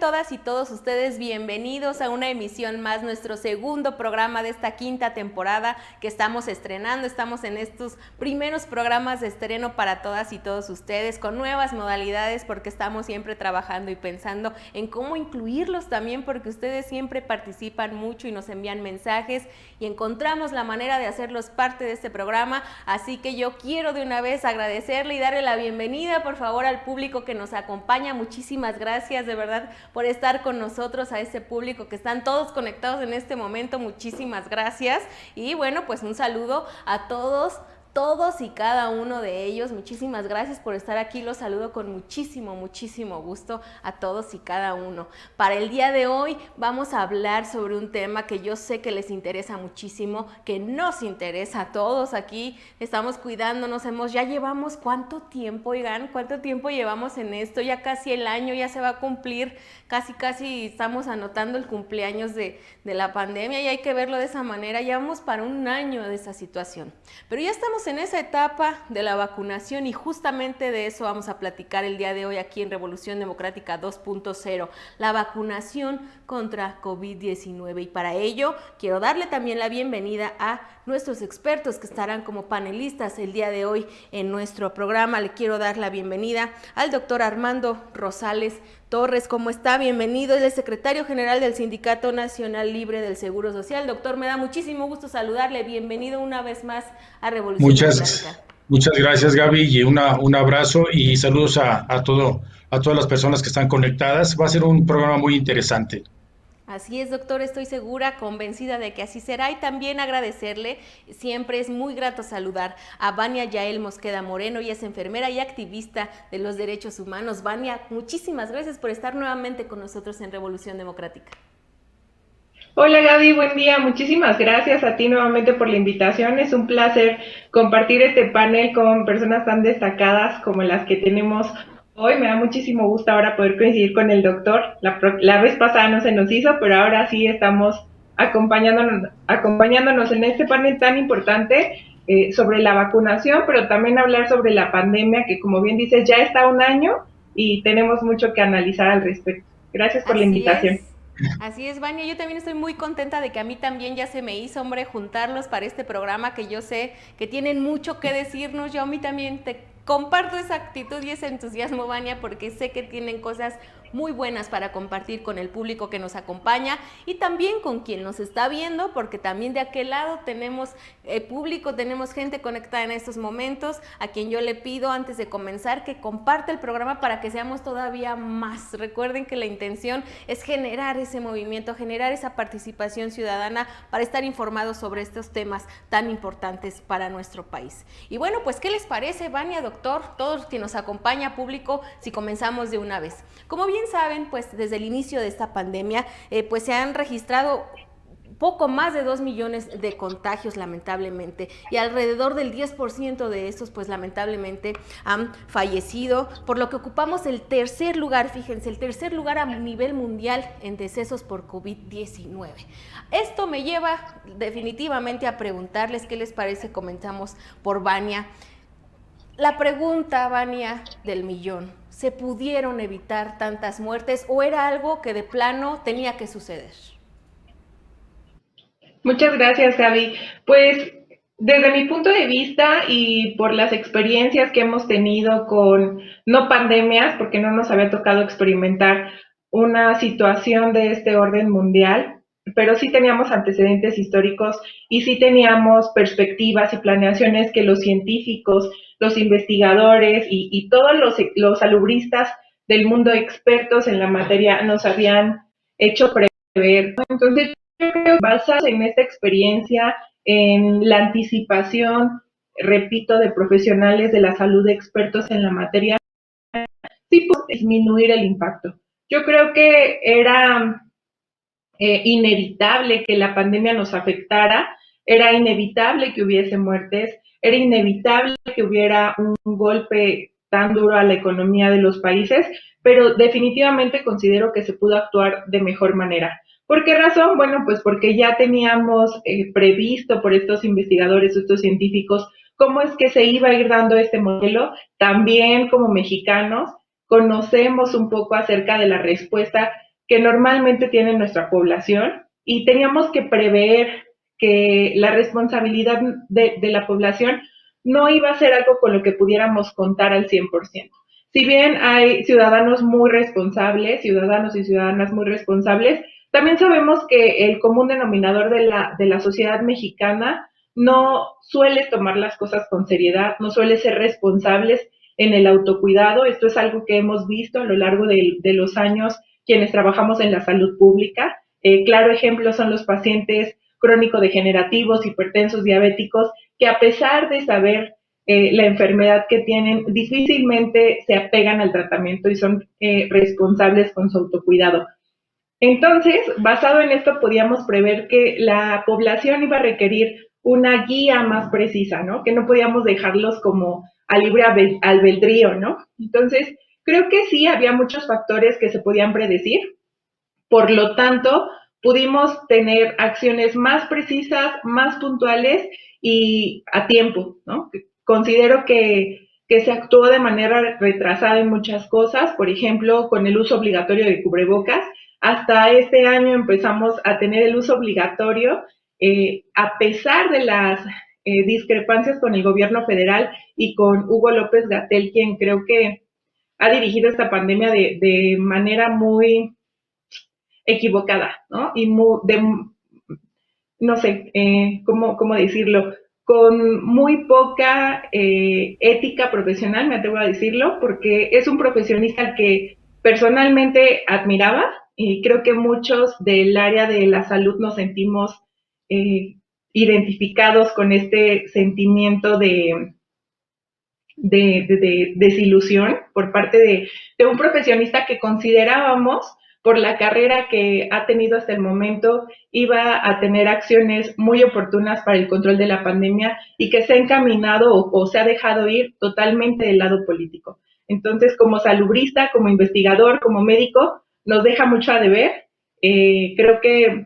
todas y todos ustedes bienvenidos a una emisión más, nuestro segundo programa de esta quinta temporada que estamos estrenando. Estamos en estos primeros programas de estreno para todas y todos ustedes con nuevas modalidades, porque estamos siempre trabajando y pensando en cómo incluirlos también, porque ustedes siempre participan mucho y nos envían mensajes y encontramos la manera de hacerlos parte de este programa. Así que yo quiero de una vez agradecerle y darle la bienvenida, por favor, al público que nos acompaña. Muchísimas gracias de verdad por estar con nosotros, a ese público que están todos conectados en este momento. Muchísimas gracias. Y bueno, pues un saludo a todos y cada uno de ellos. Muchísimas gracias por estar aquí. Los saludo con muchísimo gusto a todos y cada uno. Para el día de hoy vamos a hablar sobre un tema que yo sé que les interesa muchísimo, que nos interesa a todos aquí. Estamos cuidándonos, ya llevamos ¿cuánto tiempo, oigan? ¿Cuánto tiempo llevamos en esto? Ya casi el año, ya se va a cumplir, casi estamos anotando el cumpleaños de la pandemia, y hay que verlo de esa manera. Llevamos para un año de esta situación, pero ya estamos en esa etapa de la vacunación, y justamente de eso vamos a platicar el día de hoy aquí en Revolución Democrática 2.0, la vacunación contra COVID-19. Y para ello quiero darle también la bienvenida a nuestros expertos que estarán como panelistas el día de hoy en nuestro programa. Le quiero dar la bienvenida al doctor Armando Rosales Torres. ¿Cómo está? Bienvenido. Es el secretario general del Sindicato Nacional Libre del Seguro Social. Doctor, me da muchísimo gusto saludarle. Bienvenido una vez más a Revolución Democrática. Muchas gracias, Gaby, y un abrazo y saludos a todas las personas que están conectadas. Va a ser un programa muy interesante. Así es, doctor, estoy segura, convencida de que así será. Y también agradecerle, siempre es muy grato saludar a Vania Yael Mosqueda Moreno. Ella es enfermera y activista de los derechos humanos. Vania, muchísimas gracias por estar nuevamente con nosotros en Revolución Democrática. Hola Gaby, buen día. Muchísimas gracias a ti nuevamente por la invitación. Es un placer compartir este panel con personas tan destacadas como las que tenemos hoy. Me da muchísimo gusto ahora poder coincidir con el doctor. La vez pasada no se nos hizo, pero ahora sí estamos acompañándonos en este panel tan importante sobre la vacunación, pero también hablar sobre la pandemia, que como bien dices ya está un año y tenemos mucho que analizar al respecto. Gracias por la invitación. Así es, Vania, yo también estoy muy contenta de que a mí también ya se me hizo, hombre, juntarlos para este programa, que yo sé que tienen mucho que decirnos. Yo a mí también te comparto esa actitud y ese entusiasmo, Vania, porque sé que tienen cosas muy buenas para compartir con el público que nos acompaña y también con quien nos está viendo, porque también de aquel lado tenemos público, tenemos gente conectada en estos momentos, a quien yo le pido antes de comenzar que comparte el programa para que seamos todavía más. Recuerden que la intención es generar ese movimiento, generar esa participación ciudadana para estar informados sobre estos temas tan importantes para nuestro país. Y bueno, pues ¿qué les parece, Vania, doctor, todos quienes nos acompaña, público, si comenzamos de una vez? Como bien saben, pues desde el inicio de esta pandemia, pues se han registrado poco más de 2 millones de contagios, lamentablemente, y alrededor del 10% de estos, pues lamentablemente han fallecido, por lo que ocupamos el tercer lugar, fíjense, el tercer lugar a nivel mundial en decesos por COVID-19. Esto me lleva definitivamente a preguntarles qué les parece. Comenzamos por Vania. La pregunta, Vania, del millón: ¿se pudieron evitar tantas muertes o era algo que de plano tenía que suceder? Muchas gracias, Gaby. Pues desde mi punto de vista y por las experiencias que hemos tenido con no pandemias, porque no nos había tocado experimentar una situación de este orden mundial, pero sí teníamos antecedentes históricos y sí teníamos perspectivas y planeaciones que los científicos, los investigadores y todos los salubristas del mundo, expertos en la materia, nos habían hecho prever. Entonces, yo creo que basados en esta experiencia, en la anticipación, repito, de profesionales de la salud, expertos en la materia, sí puede disminuir el impacto. Yo creo que era inevitable que la pandemia nos afectara, era inevitable que hubiese muertes, era inevitable que hubiera un golpe tan duro a la economía de los países, pero definitivamente considero que se pudo actuar de mejor manera. ¿Por qué razón? Bueno, pues porque ya teníamos previsto por estos investigadores, estos científicos, cómo es que se iba a ir dando este modelo. También como mexicanos conocemos un poco acerca de la respuesta que normalmente tiene nuestra población y teníamos que prever que la responsabilidad de la población no iba a ser algo con lo que pudiéramos contar al 100%. Si bien hay ciudadanos muy responsables, ciudadanos y ciudadanas muy responsables, también sabemos que el común denominador de la sociedad mexicana no suele tomar las cosas con seriedad, no suele ser responsables en el autocuidado. Esto es algo que hemos visto a lo largo de los años quienes trabajamos en la salud pública. Claro ejemplo son los pacientes crónico-degenerativos, hipertensos, diabéticos, que a pesar de saber la enfermedad que tienen, difícilmente se apegan al tratamiento y son responsables con su autocuidado. Entonces, basado en esto, podíamos prever que la población iba a requerir una guía más precisa, ¿no? Que no podíamos dejarlos como a libre albedrío, ¿no? Entonces, creo que sí había muchos factores que se podían predecir. Por lo tanto, pudimos tener acciones más precisas, más puntuales y a tiempo, ¿no? Considero que se actuó de manera retrasada en muchas cosas, por ejemplo, con el uso obligatorio de cubrebocas. Hasta este año empezamos a tener el uso obligatorio, a pesar de las discrepancias con el gobierno federal y con Hugo López-Gatell, quien creo que ha dirigido esta pandemia de manera muy equivocada, ¿no? Y no sé, ¿cómo decirlo? Con muy poca ética profesional, me atrevo a decirlo, porque es un profesionista al que personalmente admiraba y creo que muchos del área de la salud nos sentimos identificados con este sentimiento de desilusión por parte de un profesionista que considerábamos por la carrera que ha tenido hasta el momento, iba a tener acciones muy oportunas para el control de la pandemia y que se ha encaminado o se ha dejado ir totalmente del lado político. Entonces, como salubrista, como investigador, como médico, nos deja mucho a deber. Creo que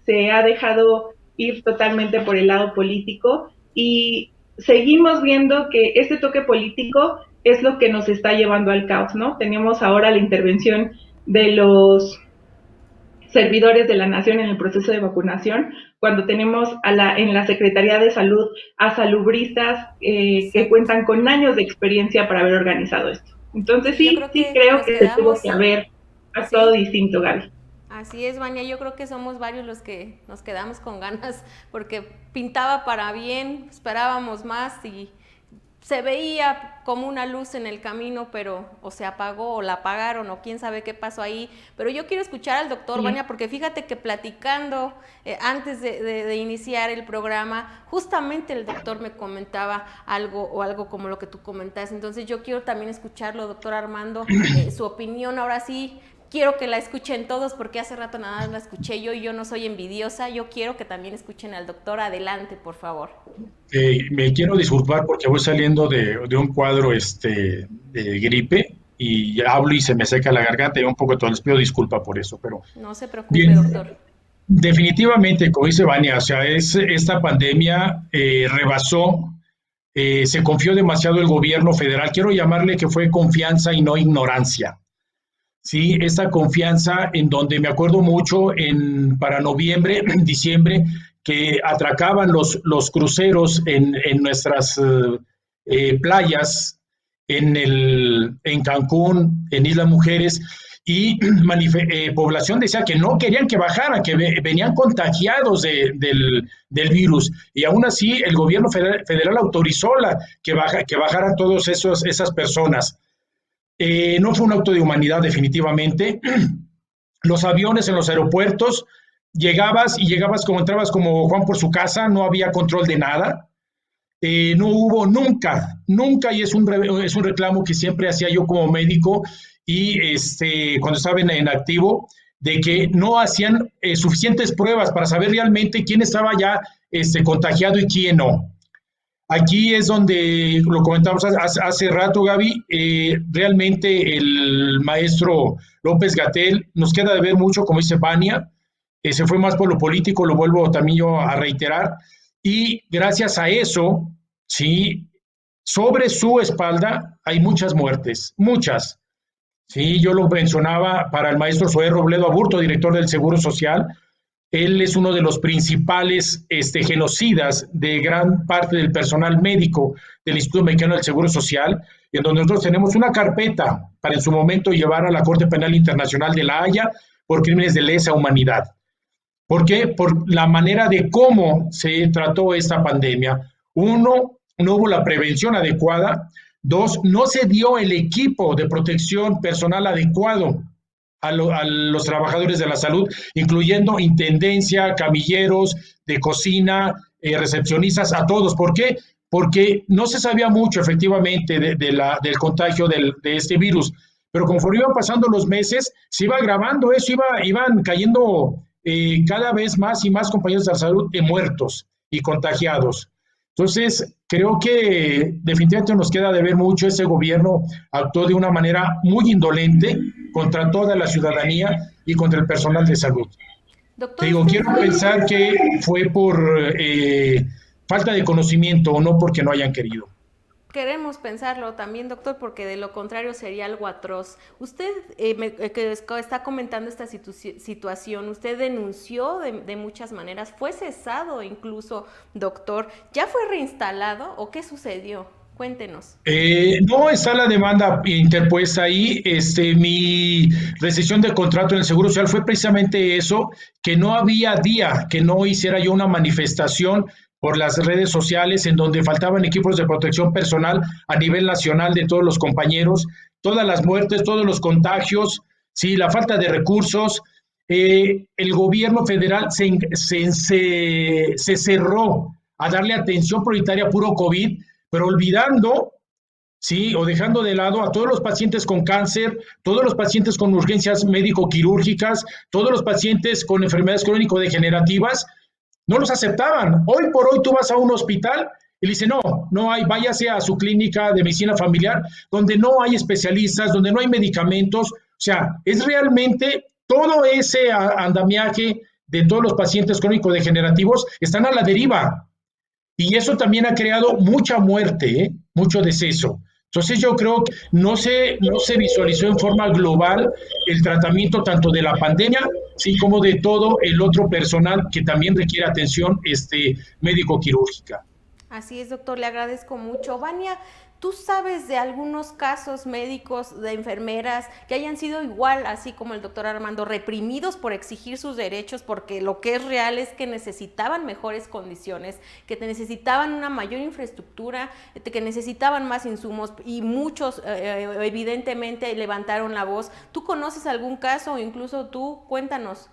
se ha dejado ir totalmente por el lado político y seguimos viendo que este toque político es lo que nos está llevando al caos, ¿no? Tenemos ahora la intervención de los servidores de la nación en el proceso de vacunación, cuando tenemos en la Secretaría de Salud a salubristas que cuentan con años de experiencia para haber organizado esto. Entonces sí creo que se tuvo que haber actuado distinto, Gaby. Así es, Vania, yo creo que somos varios los que nos quedamos con ganas porque pintaba para bien, esperábamos más y se veía como una luz en el camino, pero o se apagó o la apagaron o quién sabe qué pasó ahí. Pero yo quiero escuchar al doctor Vania porque fíjate que platicando antes de iniciar el programa, justamente el doctor me comentaba algo como lo que tú comentas. Entonces yo quiero también escucharlo, doctor Armando, su opinión. Ahora sí, quiero que la escuchen todos porque hace rato nada más la escuché yo y yo no soy envidiosa. Yo quiero que también escuchen al doctor. Adelante, por favor. Me quiero disculpar porque voy saliendo de un cuadro de gripe y hablo y se me seca la garganta y un poco todo. Les pido disculpa por eso, pero no se preocupe, doctor. Definitivamente, como dice Vania, o sea, esta pandemia rebasó, se confió demasiado el gobierno federal. Quiero llamarle que fue confianza y no ignorancia. Sí, esta confianza en donde me acuerdo mucho para noviembre, diciembre, que atracaban los cruceros en nuestras playas, en Cancún, en Isla Mujeres, y población decía que no querían que bajaran, que venían contagiados del virus, y aún así el gobierno federal autorizó que bajaran todas esas personas. No fue un acto de humanidad definitivamente. Los aviones en los aeropuertos, llegabas como entrabas como Juan por su casa, no había control de nada. No hubo nunca, y es un reclamo que siempre hacía yo como médico y cuando estaba en activo, de que no hacían suficientes pruebas para saber realmente quién estaba ya contagiado y quién no. Aquí es donde lo comentamos hace rato, Gaby, realmente el maestro López-Gatell nos queda de ver mucho, como dice Vania, se fue más por lo político, lo vuelvo también yo a reiterar, y gracias a eso, sí, sobre su espalda hay muchas muertes, muchas. Sí, yo lo mencionaba para el maestro Zoé Robledo Aburto, director del Seguro Social. Él es uno de los principales genocidas de gran parte del personal médico del Instituto Mexicano del Seguro Social, en donde nosotros tenemos una carpeta para en su momento llevar a la Corte Penal Internacional de La Haya por crímenes de lesa humanidad. ¿Por qué? Por la manera de cómo se trató esta pandemia. Uno, no hubo la prevención adecuada. Dos, no se dio el equipo de protección personal adecuado a los trabajadores de la salud, incluyendo intendencia, camilleros de cocina, recepcionistas, a todos. ¿Por qué? Porque no se sabía mucho efectivamente del contagio de este virus, pero conforme iban pasando los meses, se iba agravando eso, iban cayendo cada vez más y más compañeros de la salud muertos y contagiados. Entonces, creo que definitivamente nos queda de ver mucho. Ese gobierno actuó de una manera muy indolente contra toda la ciudadanía y contra el personal de salud. Te Doctor, digo, usted quiero pensar que fue por falta de conocimiento o no porque no hayan querido. queremos pensarlo también, doctor, porque de lo contrario sería algo atroz. Usted que está comentando esta situación, usted denunció de muchas maneras, fue cesado incluso, doctor. ¿Ya fue reinstalado o qué sucedió? Cuéntenos. No está la demanda interpuesta ahí. Mi rescisión de contrato en el Seguro Social fue precisamente eso, que no había día que no hiciera yo una manifestación por las redes sociales en donde faltaban equipos de protección personal a nivel nacional de todos los compañeros, todas las muertes, todos los contagios, sí, la falta de recursos. El gobierno federal se cerró a darle atención prioritaria a puro COVID, pero olvidando, sí, o dejando de lado a todos los pacientes con cáncer, todos los pacientes con urgencias médico-quirúrgicas, todos los pacientes con enfermedades crónico-degenerativas, no los aceptaban. Hoy por hoy tú vas a un hospital y le dicen, no hay, váyase a su clínica de medicina familiar, donde no hay especialistas, donde no hay medicamentos. O sea, es realmente todo ese andamiaje de todos los pacientes crónico-degenerativos están a la deriva. Y eso también ha creado mucha muerte, mucho deceso. Entonces yo creo que no se visualizó en forma global el tratamiento tanto de la pandemia, sí, como de todo el otro personal que también requiere atención médico-quirúrgica. Así es, doctor, le agradezco mucho. Vania, ¿tú sabes de algunos casos médicos de enfermeras que hayan sido igual, así como el doctor Armando, reprimidos por exigir sus derechos? Porque lo que es real es que necesitaban mejores condiciones, que necesitaban una mayor infraestructura, que necesitaban más insumos y muchos evidentemente levantaron la voz. ¿Tú conoces algún caso o incluso tú? Cuéntanos.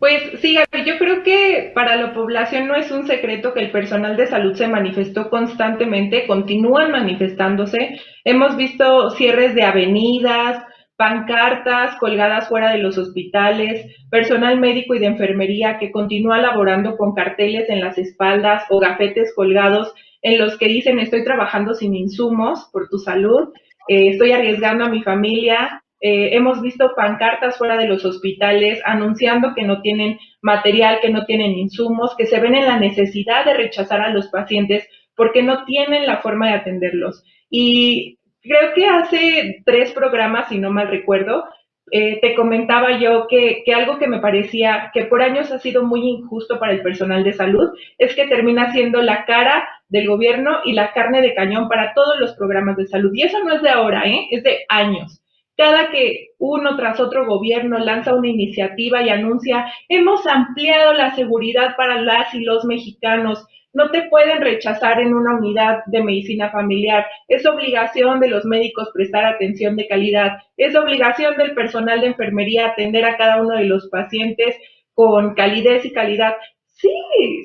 Pues sí, Gaby, yo creo que para la población no es un secreto que el personal de salud se manifestó constantemente, continúan manifestándose. Hemos visto cierres de avenidas, pancartas colgadas fuera de los hospitales, personal médico y de enfermería que continúa laborando con carteles en las espaldas o gafetes colgados en los que dicen estoy trabajando sin insumos por tu salud, estoy arriesgando a mi familia. Hemos visto pancartas fuera de los hospitales anunciando que no tienen material, que no tienen insumos, que se ven en la necesidad de rechazar a los pacientes porque no tienen la forma de atenderlos. Y creo que hace 3 programas, si no mal recuerdo, te comentaba yo que algo que me parecía que por años ha sido muy injusto para el personal de salud es que termina siendo la cara del gobierno y la carne de cañón para todos los programas de salud. Y eso no es de ahora, es de años. Cada que uno tras otro gobierno lanza una iniciativa y anuncia, hemos ampliado la seguridad para las y los mexicanos, no te pueden rechazar en una unidad de medicina familiar, es obligación de los médicos prestar atención de calidad, es obligación del personal de enfermería atender a cada uno de los pacientes con calidez y calidad. Sí,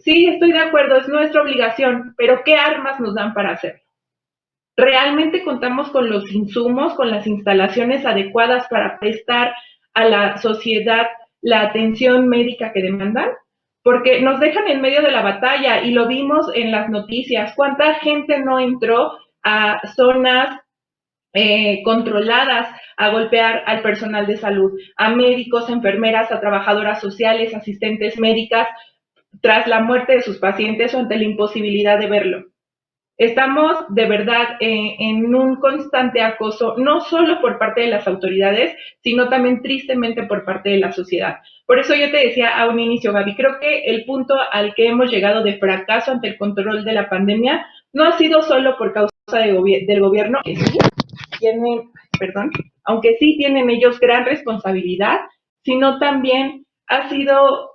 sí, estoy de acuerdo, es nuestra obligación, pero ¿qué armas nos dan para hacerlo? ¿Realmente contamos con los insumos, con las instalaciones adecuadas para prestar a la sociedad la atención médica que demandan? Porque nos dejan en medio de la batalla y lo vimos en las noticias. ¿Cuánta gente no entró a zonas controladas a golpear al personal de salud, a médicos, enfermeras, a trabajadoras sociales, asistentes médicas, tras la muerte de sus pacientes o ante la imposibilidad de verlo? Estamos de verdad en un constante acoso, no solo por parte de las autoridades, sino también tristemente por parte de la sociedad. Por eso yo te decía a un inicio, Gaby, creo que el punto al que hemos llegado de fracaso ante el control de la pandemia no ha sido solo por causa del gobierno, que sí tienen, perdón, aunque sí tienen ellos gran responsabilidad, sino también ha sido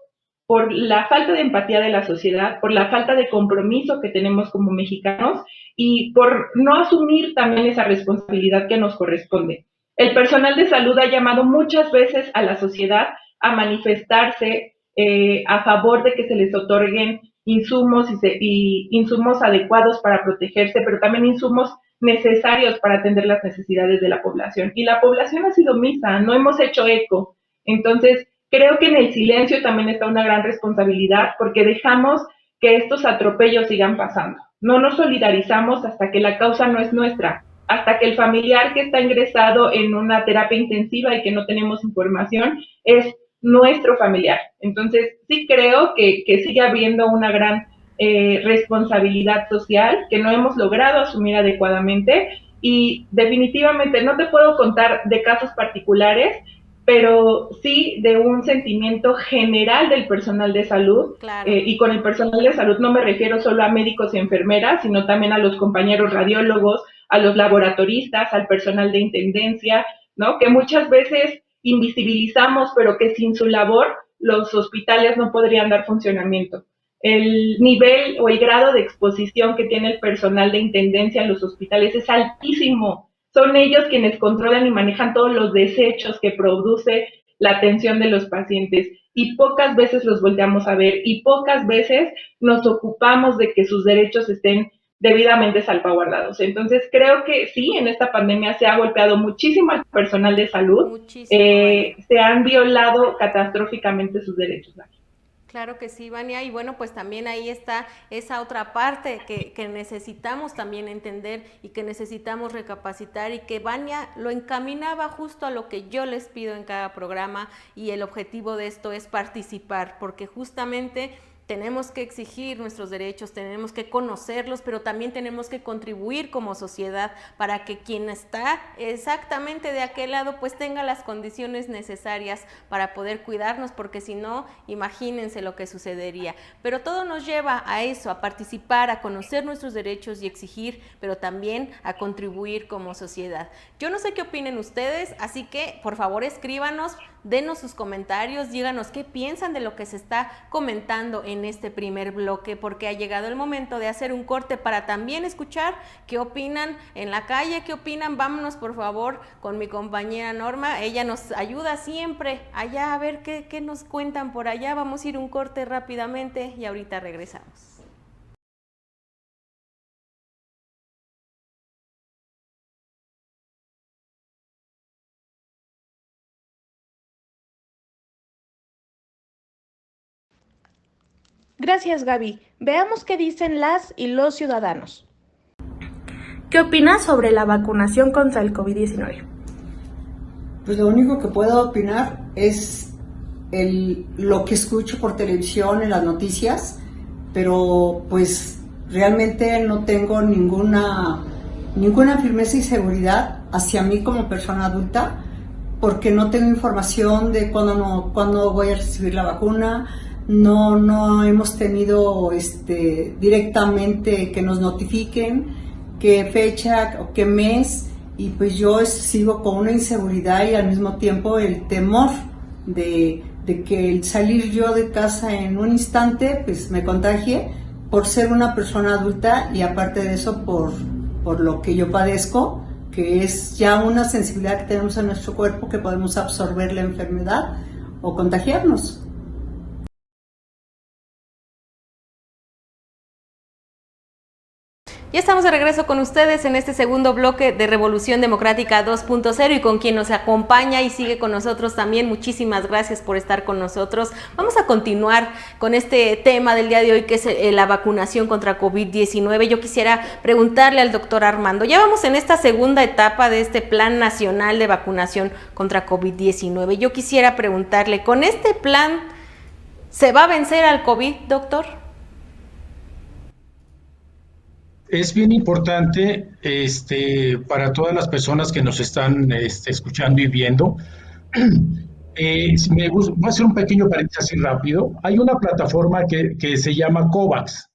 por la falta de empatía de la sociedad, por la falta de compromiso que tenemos como mexicanos y por no asumir también esa responsabilidad que nos corresponde. El personal de salud ha llamado muchas veces a la sociedad a manifestarse a favor de que se les otorguen insumos y insumos adecuados para protegerse, pero también insumos necesarios para atender las necesidades de la población. Y la población ha sido omisa, no hemos hecho eco. Entonces, creo que en el silencio también está una gran responsabilidad porque dejamos que estos atropellos sigan pasando. No nos solidarizamos hasta que la causa no es nuestra, hasta que el familiar que está ingresado en una terapia intensiva y que no tenemos información es nuestro familiar. Entonces, sí creo que sigue habiendo una gran responsabilidad social que no hemos logrado asumir adecuadamente y definitivamente no te puedo contar de casos particulares, pero sí de un sentimiento general del personal de salud. Claro. Y con el personal de salud no me refiero solo a médicos y enfermeras, sino también a los compañeros radiólogos, a los laboratoristas, al personal de intendencia, ¿no? Que muchas veces invisibilizamos, pero que sin su labor los hospitales no podrían dar funcionamiento. El nivel o el grado de exposición que tiene el personal de intendencia en los hospitales es altísimo. Son ellos quienes controlan y manejan todos los desechos que produce la atención de los pacientes y pocas veces los volteamos a ver y pocas veces nos ocupamos de que sus derechos estén debidamente salvaguardados. Entonces creo que sí, en esta pandemia se ha golpeado muchísimo al personal de salud, se han violado catastróficamente sus derechos. Claro que sí, Vania, y bueno, pues también ahí está esa otra parte que necesitamos también entender y que necesitamos recapacitar y que Vania lo encaminaba justo a lo que yo les pido en cada programa y el objetivo de esto es participar, porque justamente tenemos que exigir nuestros derechos, tenemos que conocerlos, pero también tenemos que contribuir como sociedad para que quien está exactamente de aquel lado pues tenga las condiciones necesarias para poder cuidarnos, porque si no, imagínense lo que sucedería. Pero todo nos lleva a eso, a participar, a conocer nuestros derechos y exigir, pero también a contribuir como sociedad. Yo no sé qué opinen ustedes, así que por favor escríbanos, denos sus comentarios, díganos qué piensan de lo que se está comentando en este primer bloque, porque ha llegado el momento de hacer un corte para también escuchar qué opinan en la calle, qué opinan. Vámonos por favor con mi compañera Norma, ella nos ayuda siempre allá a ver qué nos cuentan por allá. Vamos a ir un corte rápidamente y ahorita regresamos. Gracias, Gaby. Veamos qué dicen las y los ciudadanos. ¿Qué opinas sobre la vacunación contra el COVID-19? Pues lo único que puedo opinar es lo que escucho por televisión en las noticias, pero pues realmente no tengo ninguna firmeza y seguridad hacia mí como persona adulta, porque no tengo información de cuándo voy a recibir la vacuna. No hemos tenido directamente que nos notifiquen qué fecha o qué mes, y pues yo sigo con una inseguridad y al mismo tiempo el temor de que el salir yo de casa en un instante pues me contagie por ser una persona adulta, y aparte de eso por lo que yo padezco, que es ya una sensibilidad que tenemos en nuestro cuerpo, que podemos absorber la enfermedad o contagiarnos. Ya estamos de regreso con ustedes en este segundo bloque de Revolución Democrática 2.0 y con quien nos acompaña y sigue con nosotros también. Muchísimas gracias por estar con nosotros. Vamos a continuar con este tema del día de hoy, que es la vacunación contra COVID-19. Yo quisiera preguntarle al doctor Armando, ya vamos en esta segunda etapa de este Plan Nacional de Vacunación contra COVID-19. Yo quisiera preguntarle, ¿con este plan se va a vencer al COVID, doctor? Es bien importante para todas las personas que nos están escuchando y viendo. Voy a hacer un pequeño paréntesis rápido. Hay una plataforma que se llama COVAX.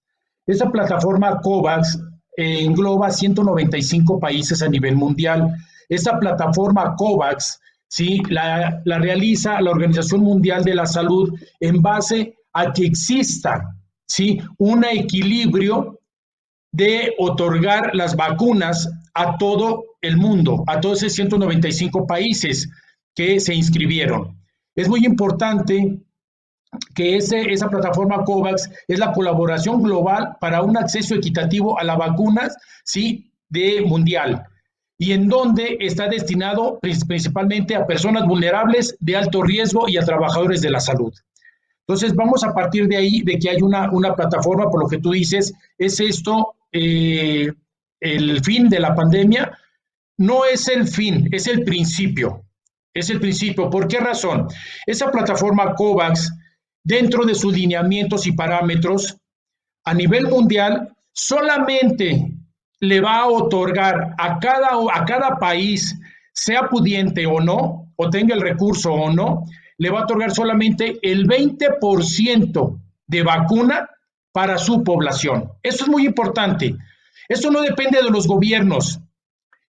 Esa plataforma COVAX engloba 195 países a nivel mundial. Esa plataforma COVAX, ¿sí? la realiza la Organización Mundial de la Salud en base a que exista, ¿sí? un equilibrio de otorgar las vacunas a todo el mundo, a todos esos 195 países que se inscribieron. Es muy importante que esa plataforma COVAX es la colaboración global para un acceso equitativo a las vacunas, ¿sí? de mundial, y en donde está destinado principalmente a personas vulnerables de alto riesgo y a trabajadores de la salud. Entonces, vamos a partir de ahí, de que hay una plataforma, por lo que tú dices, ¿es esto el fin de la pandemia? No es el fin, es el principio. Es el principio. ¿Por qué razón? Esa plataforma COVAX, dentro de sus lineamientos y parámetros, a nivel mundial, solamente le va a otorgar a cada país, sea pudiente o no, o tenga el recurso o no, le va a otorgar solamente el 20% de vacuna para su población. Eso es muy importante. Esto no depende de los gobiernos.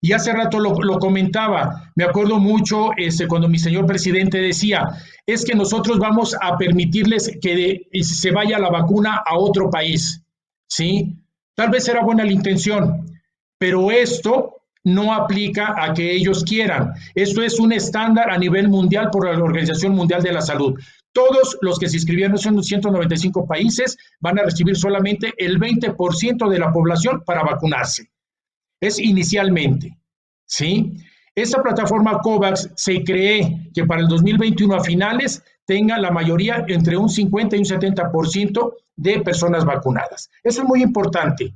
Y hace rato lo comentaba, me acuerdo mucho cuando mi señor presidente decía, es que nosotros vamos a permitirles que se vaya la vacuna a otro país, ¿sí? Tal vez era buena la intención, pero esto no aplica a que ellos quieran. Esto es un estándar a nivel mundial por la Organización Mundial de la Salud. Todos los que se inscribieron en 195 países van a recibir solamente el 20% de la población para vacunarse. Es inicialmente, ¿sí? Esta plataforma COVAX se cree que para el 2021 a finales tenga la mayoría entre un 50 y un 70% de personas vacunadas. Eso es muy importante.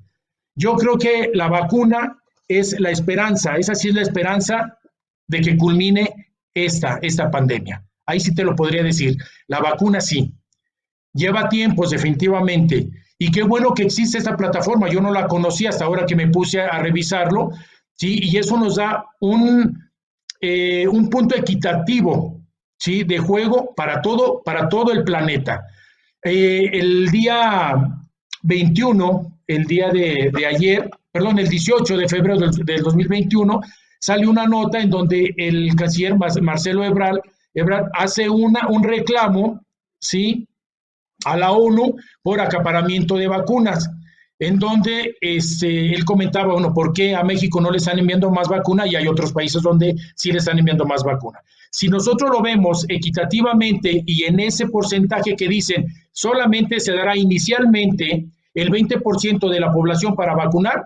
Yo creo que la vacuna es la esperanza, esa sí es la esperanza de que culmine esta pandemia. Ahí sí te lo podría decir. La vacuna sí. Lleva tiempos, definitivamente. Y qué bueno que existe esta plataforma. Yo no la conocía hasta ahora que me puse a revisarlo, ¿sí? Y eso nos da un punto equitativo, ¿sí? de juego para todo el planeta. El día 21, el día de ayer, perdón, el 18 de febrero del 2021, sale una nota en donde el canciller Marcelo Ebrard hace un reclamo, ¿sí? a la ONU por acaparamiento de vacunas, en donde él comentaba, bueno, ¿por qué a México no le están enviando más vacuna y hay otros países donde sí le están enviando más vacuna? Si nosotros lo vemos equitativamente y en ese porcentaje que dicen solamente se dará inicialmente el 20% de la población para vacunar,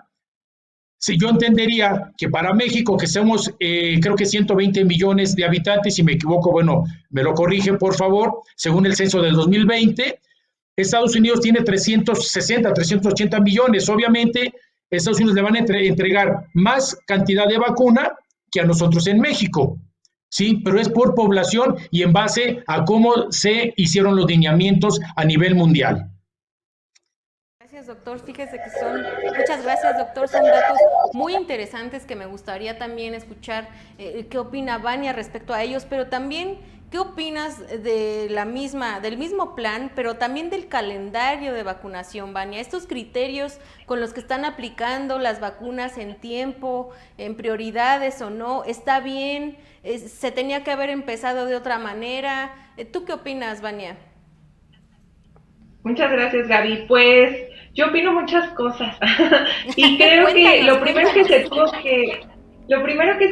si yo entendería que para México, que somos creo que 120 millones de habitantes, si me equivoco, bueno, me lo corrige por favor, según el censo del 2020, Estados Unidos tiene 360, 380 millones. Obviamente, Estados Unidos le van a entregar más cantidad de vacuna que a nosotros en México, ¿sí? Pero es por población y en base a cómo se hicieron los lineamientos a nivel mundial. Gracias, doctor. Fíjese que muchas gracias, doctor. Son datos muy interesantes que me gustaría también escuchar qué opina Vania respecto a ellos, pero también qué opinas del mismo plan, pero también del calendario de vacunación, Vania. Estos criterios con los que están aplicando las vacunas en tiempo, en prioridades o no, ¿está bien? ¿Se tenía que haber empezado de otra manera? ¿Tú qué opinas, Vania? Muchas gracias, Gaby. Pues yo opino muchas cosas y creo que lo primero que se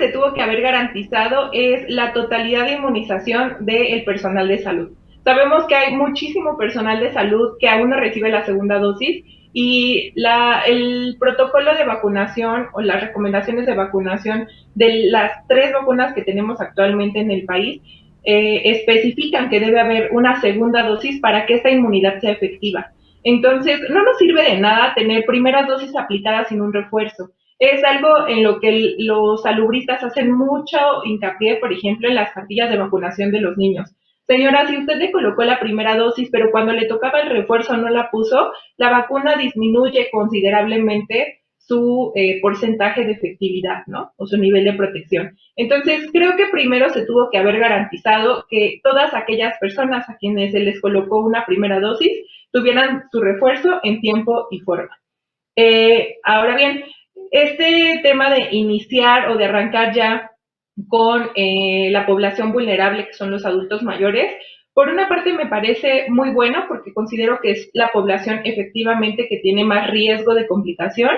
tuvo que haber garantizado es la totalidad de inmunización del personal de salud. Sabemos que hay muchísimo personal de salud que aún no recibe la segunda dosis y el protocolo de vacunación o las recomendaciones de vacunación de las 3 vacunas que tenemos actualmente en el país especifican que debe haber una segunda dosis para que esta inmunidad sea efectiva. Entonces, no nos sirve de nada tener primeras dosis aplicadas sin un refuerzo. Es algo en lo que los salubristas hacen mucho hincapié, por ejemplo, en las cartillas de vacunación de los niños. Señora, si usted le colocó la primera dosis, pero cuando le tocaba el refuerzo no la puso, la vacuna disminuye considerablemente su porcentaje de efectividad, ¿no? O su nivel de protección. Entonces, creo que primero se tuvo que haber garantizado que todas aquellas personas a quienes se les colocó una primera dosis tuvieran su refuerzo en tiempo y forma. Ahora bien, este tema de iniciar o de arrancar ya con la población vulnerable, que son los adultos mayores, por una parte me parece muy bueno porque considero que es la población efectivamente que tiene más riesgo de complicación,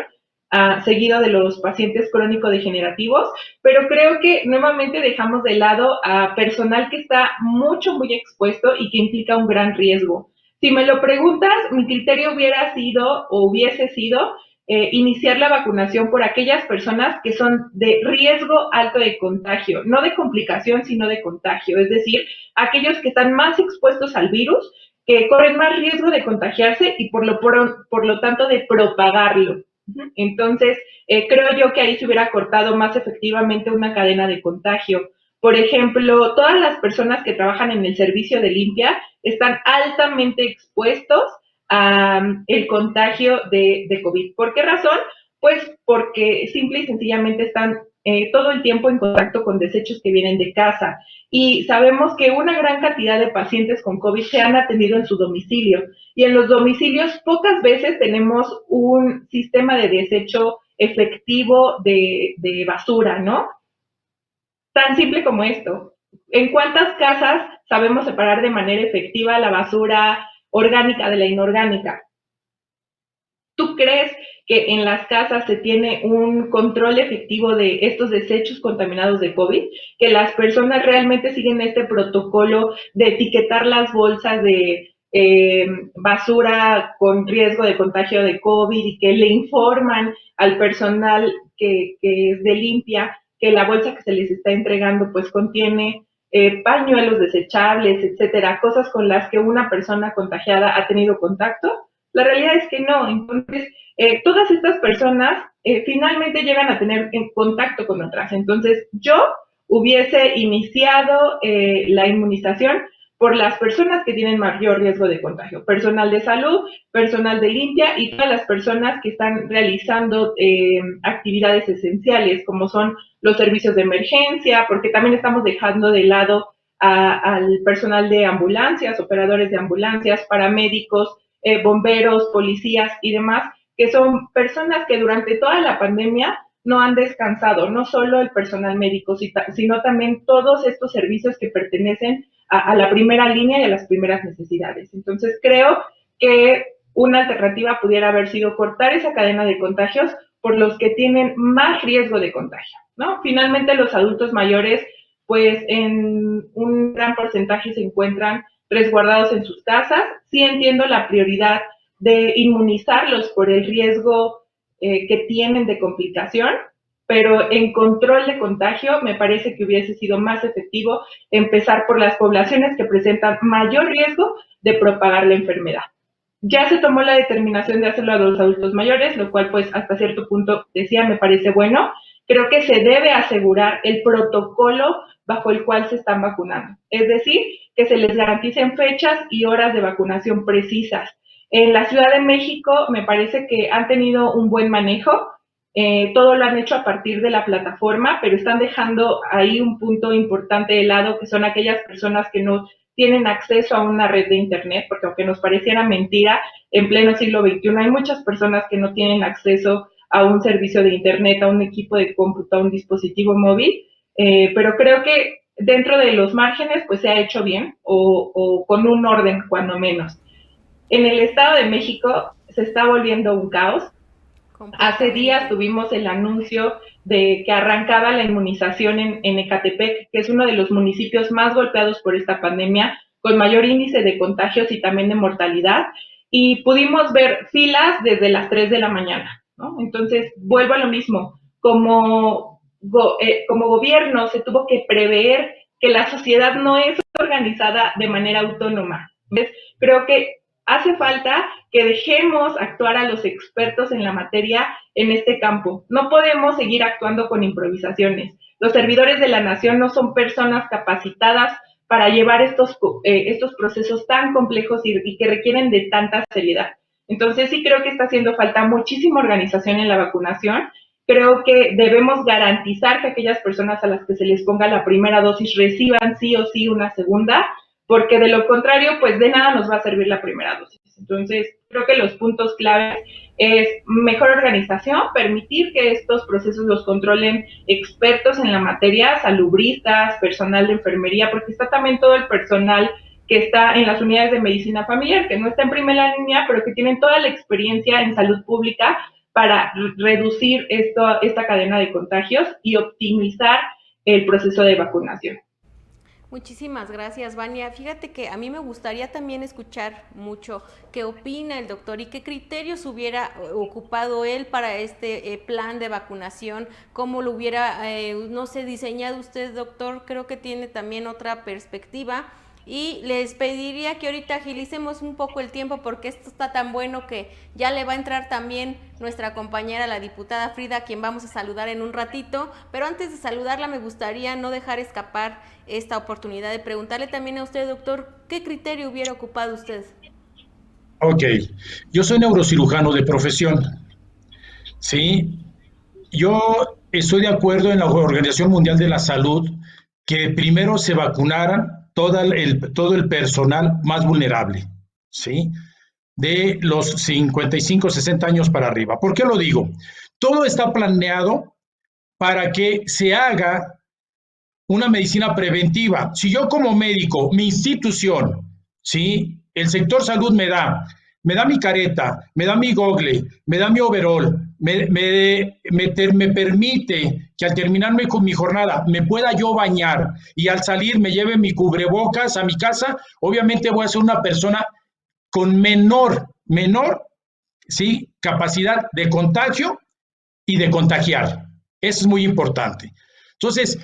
seguido de los pacientes crónico-degenerativos, pero creo que nuevamente dejamos de lado a personal que está muy expuesto y que implica un gran riesgo. Si me lo preguntas, mi criterio hubiese sido iniciar la vacunación por aquellas personas que son de riesgo alto de contagio, no de complicación, sino de contagio, es decir, aquellos que están más expuestos al virus, que corren más riesgo de contagiarse y por lo tanto de propagarlo. Entonces, creo yo que ahí se hubiera cortado más efectivamente una cadena de contagio. Por ejemplo, todas las personas que trabajan en el servicio de limpia están altamente expuestos el contagio de COVID. ¿Por qué razón? Pues porque simple y sencillamente están todo el tiempo en contacto con desechos que vienen de casa. Y sabemos que una gran cantidad de pacientes con COVID se han atendido en su domicilio. Y en los domicilios pocas veces tenemos un sistema de desecho efectivo de basura, ¿no? Tan simple como esto. ¿En cuántas casas sabemos separar de manera efectiva la basura orgánica de la inorgánica? ¿Tú crees que en las casas se tiene un control efectivo de estos desechos contaminados de COVID? ¿Que las personas realmente siguen este protocolo de etiquetar las bolsas de basura con riesgo de contagio de COVID y que le informan al personal que es de limpia que la bolsa que se les está entregando pues contiene pañuelos desechables, etcétera, cosas con las que una persona contagiada ha tenido contacto? La realidad es que no. Entonces, todas estas personas finalmente llegan a tener contacto con otras. Entonces, yo hubiese iniciado la inmunización por las personas que tienen mayor riesgo de contagio, personal de salud, personal de limpia y todas las personas que están realizando actividades esenciales, como son los servicios de emergencia, porque también estamos dejando de lado al personal de ambulancias, operadores de ambulancias, paramédicos, bomberos, policías y demás, que son personas que durante toda la pandemia no han descansado, no solo el personal médico, sino también todos estos servicios que pertenecen a la primera línea y a las primeras necesidades. Entonces, creo que una alternativa pudiera haber sido cortar esa cadena de contagios por los que tienen más riesgo de contagio, ¿no? Finalmente, los adultos mayores, pues en un gran porcentaje se encuentran resguardados en sus casas. Sí entiendo la prioridad de inmunizarlos por el riesgo que tienen de complicación, pero en control de contagio me parece que hubiese sido más efectivo empezar por las poblaciones que presentan mayor riesgo de propagar la enfermedad. Ya se tomó la determinación de hacerlo a los adultos mayores, lo cual pues hasta cierto punto decía me parece bueno. Creo que se debe asegurar el protocolo bajo el cual se están vacunando, es decir, que se les garanticen fechas y horas de vacunación precisas. En la Ciudad de México me parece que han tenido un buen manejo, todo lo han hecho a partir de la plataforma, pero están dejando ahí un punto importante de lado, que son aquellas personas que no tienen acceso a una red de internet, porque aunque nos pareciera mentira, en pleno siglo XXI hay muchas personas que no tienen acceso a un servicio de internet, a un equipo de cómputo, a un dispositivo móvil, pero creo que dentro de los márgenes pues se ha hecho bien o con un orden cuando menos. En el Estado de México se está volviendo un caos. Hace días tuvimos el anuncio de que arrancaba la inmunización en Ecatepec, que es uno de los municipios más golpeados por esta pandemia, con mayor índice de contagios y también de mortalidad, y pudimos ver filas desde las 3 de la mañana, ¿no? Entonces, vuelvo a lo mismo, como gobierno se tuvo que prever que la sociedad no es organizada de manera autónoma. Entonces, creo que hace falta que dejemos actuar a los expertos en la materia en este campo. No podemos seguir actuando con improvisaciones. Los servidores de la nación no son personas capacitadas para llevar estos procesos tan complejos y que requieren de tanta seriedad. Entonces sí creo que está haciendo falta muchísima organización en la vacunación. Creo que debemos garantizar que aquellas personas a las que se les ponga la primera dosis reciban sí o sí una segunda, porque de lo contrario, pues de nada nos va a servir la primera dosis. Entonces, creo que los puntos claves es mejor organización, permitir que estos procesos los controlen expertos en la materia, salubristas, personal de enfermería, porque está también todo el personal que está en las unidades de medicina familiar, que no está en primera línea, pero que tienen toda la experiencia en salud pública para reducir esta cadena de contagios y optimizar el proceso de vacunación. Muchísimas gracias, Vania. Fíjate que a mí me gustaría también escuchar mucho qué opina el doctor y qué criterios hubiera ocupado él para este plan de vacunación, cómo lo hubiera, no sé, diseñado usted, doctor. Creo que tiene también otra perspectiva. Y les pediría que ahorita agilicemos un poco el tiempo porque esto está tan bueno que ya le va a entrar también nuestra compañera, la diputada Frida, a quien vamos a saludar en un ratito. Pero antes de saludarla me gustaría no dejar escapar esta oportunidad de preguntarle también a usted, doctor, ¿qué criterio hubiera ocupado usted? Ok, yo soy neurocirujano de profesión, ¿sí? Yo estoy de acuerdo en la Organización Mundial de la Salud que primero se vacunaran todo el personal más vulnerable, ¿sí? De los 55, 60 años para arriba. ¿Por qué lo digo? Todo está planeado para que se haga una medicina preventiva. Si yo como médico, mi institución, ¿sí? El sector salud me da mi careta, me da mi gogle, me da mi overall, me permite que al terminarme con mi jornada me pueda yo bañar y al salir me lleve mi cubrebocas a mi casa, obviamente voy a ser una persona con menor, ¿sí? Capacidad de contagio y de contagiar. Eso es muy importante. Entonces,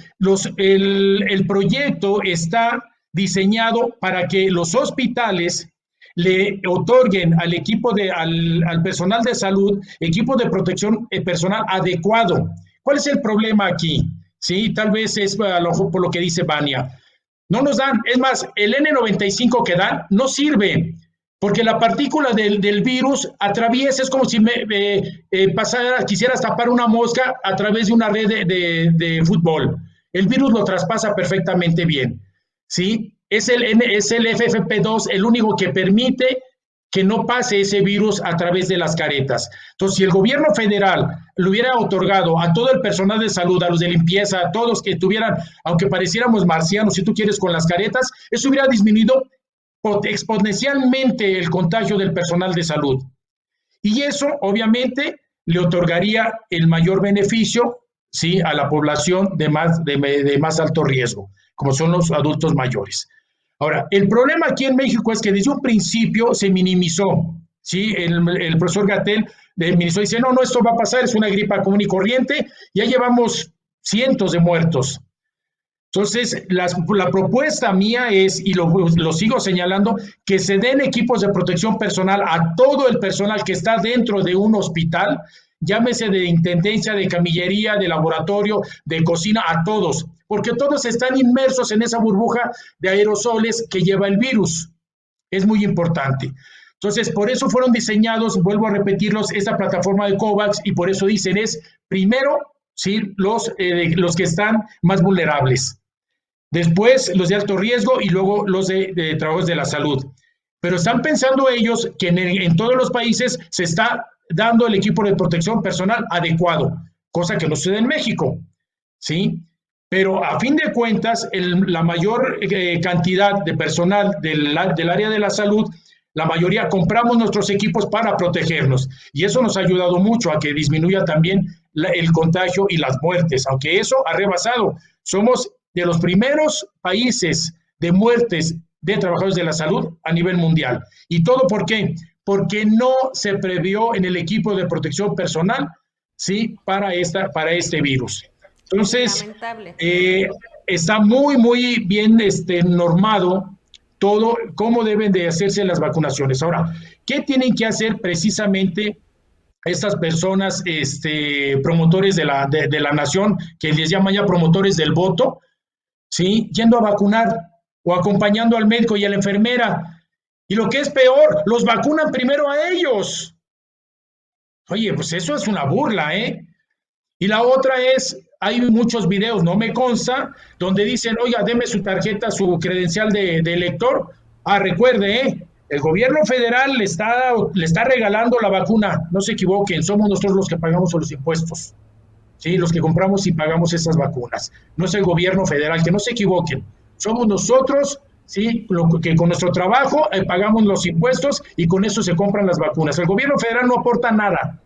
el proyecto está diseñado para que los hospitales le otorguen al personal de salud equipo de protección personal adecuado. ¿Cuál es el problema aquí? Sí, tal vez es por lo que dice Vania. No nos dan, es más, el N95 que dan no sirve, porque la partícula del virus atraviesa, es como si quisieras tapar una mosca a través de una red de fútbol. El virus lo traspasa perfectamente bien, ¿sí? Es el FFP2 el único que permite que no pase ese virus a través de las caretas. Entonces, si el gobierno federal le hubiera otorgado a todo el personal de salud, a los de limpieza, a todos que tuvieran, aunque pareciéramos marcianos, si tú quieres, con las caretas, eso hubiera disminuido exponencialmente el contagio del personal de salud. Y eso, obviamente, le otorgaría el mayor beneficio, ¿sí?, a la población de más alto riesgo, como son los adultos mayores. Ahora, el problema aquí en México es que desde un principio se minimizó, ¿sí? El profesor Gatell minimizó y dice, no, esto va a pasar, es una gripa común y corriente, ya llevamos cientos de muertos. Entonces, la propuesta mía es, y lo sigo señalando, que se den equipos de protección personal a todo el personal que está dentro de un hospital, llámese de intendencia, de camillería, de laboratorio, de cocina, a todos, porque todos están inmersos en esa burbuja de aerosoles que lleva el virus. Es muy importante. Entonces, por eso fueron diseñados, vuelvo a repetirlos, esta plataforma de COVAX, y por eso dicen es, primero, ¿sí?, los que están más vulnerables. Después los de alto riesgo y luego los de trabajadores de la salud. Pero están pensando ellos que en todos los países se está dando el equipo de protección personal adecuado, cosa que no sucede en México, ¿sí? Pero a fin de cuentas, la mayor cantidad de personal del área de la salud, la mayoría compramos nuestros equipos para protegernos. Y eso nos ha ayudado mucho a que disminuya también el contagio y las muertes, aunque eso ha rebasado. Somos de los primeros países de muertes de trabajadores de la salud a nivel mundial. ¿Y todo por qué? Porque no se previó en el equipo de protección personal, ¿sí?, para este virus. Entonces, está muy bien normado todo cómo deben de hacerse las vacunaciones. Ahora, ¿qué tienen que hacer precisamente estas personas promotores de la nación, que les llaman ya promotores del voto? ¿Sí? Yendo a vacunar o acompañando al médico y a la enfermera. Y lo que es peor, los vacunan primero a ellos. Oye, pues eso es una burla, ¿eh? Y la otra es, hay muchos videos, no me consta, donde dicen, oiga, deme su tarjeta, su credencial de elector. Ah, recuerde, el gobierno federal le está regalando la vacuna. No se equivoquen, somos nosotros los que pagamos los impuestos. ¿Sí? Los que compramos y pagamos esas vacunas. No es el gobierno federal, que no se equivoquen. Somos nosotros, ¿sí? Que con nuestro trabajo pagamos los impuestos y con eso se compran las vacunas. El gobierno federal no aporta nada,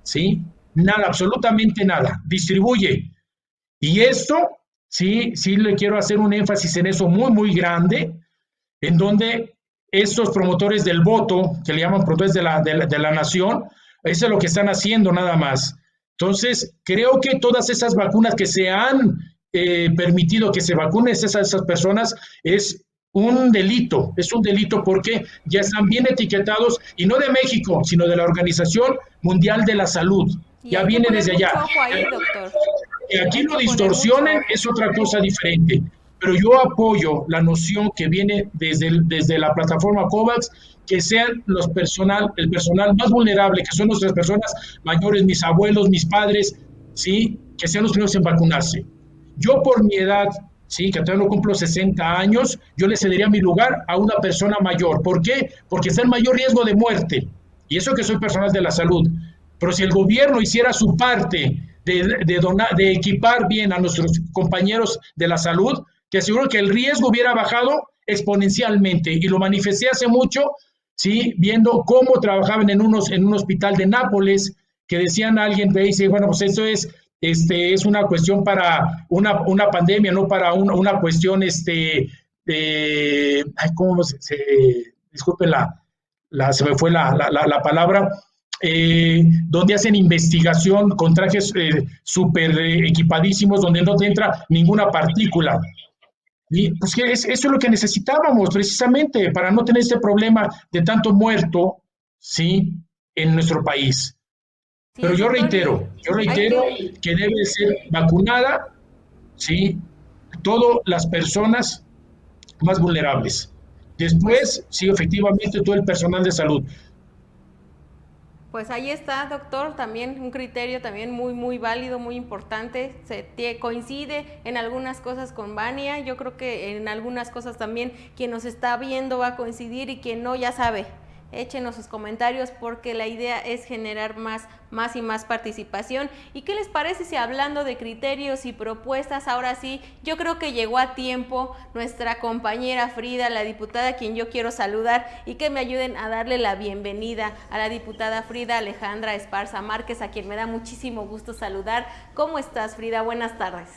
¿sí? Nada, absolutamente nada. Distribuye. Y esto, sí le quiero hacer un énfasis en eso muy, muy grande, en donde estos promotores del voto, que le llaman promotores de la nación, eso es lo que están haciendo nada más. Entonces, creo que todas esas vacunas que se han permitido que se vacunen esas personas es un delito porque ya están bien etiquetados, y no de México, sino de la Organización Mundial de la Salud. Y ya hay que viene poner desde mucho allá. ojo ahí, doctor. Que aquí Hay lo que poner distorsionen mucho ojo. es otra cosa diferente, pero yo apoyo la noción que viene desde la plataforma COVAX, que sean el personal más vulnerable, que son nuestras personas mayores, mis abuelos, mis padres, ¿sí? Que sean los primeros en vacunarse. Yo por mi edad, sí, que todavía no cumplo 60 años, yo le cedería mi lugar a una persona mayor. ¿Por qué? Porque está en mayor riesgo de muerte. Y eso que soy personal de la salud. Pero si el gobierno hiciera su parte de equipar bien a nuestros compañeros de la salud, te aseguro que el riesgo hubiera bajado exponencialmente. Y lo manifesté hace mucho, ¿sí? Viendo cómo trabajaban en un hospital de Nápoles, que decían alguien, dice, bueno, pues esto es una cuestión para una pandemia, no para una cuestión, ¿cómo disculpen se me fue la palabra, donde hacen investigación con trajes súper equipadísimos, donde no te entra ninguna partícula. Y pues eso es lo que necesitábamos precisamente para no tener este problema de tanto muerto, ¿sí? En nuestro país. Sí, Pero yo doctor, reitero que debe ser vacunada, ¿sí? Todas las personas más vulnerables. Después, sí, efectivamente, todo el personal de salud. Pues ahí está, doctor, también un criterio también muy, muy válido, muy importante. Coincide en algunas cosas con Vania, yo creo que en algunas cosas también quien nos está viendo va a coincidir y quien no ya sabe. Échenos sus comentarios porque la idea es generar más y más participación. ¿Y qué les parece si hablando de criterios y propuestas, ahora sí, yo creo que llegó a tiempo nuestra compañera Frida, la diputada, a quien yo quiero saludar, y que me ayuden a darle la bienvenida a la diputada Frida Alejandra Esparza Márquez, a quien me da muchísimo gusto saludar. ¿Cómo estás, Frida? Buenas tardes.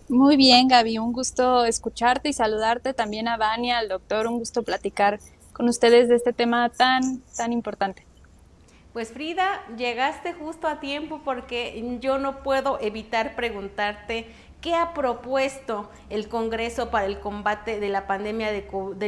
Muy bien, Gaby, un gusto escucharte y saludarte, también a Vania, al doctor, un gusto platicar con ustedes de este tema tan importante. Pues Frida, llegaste justo a tiempo porque yo no puedo evitar preguntarte ¿qué ha propuesto el Congreso para el combate de la pandemia del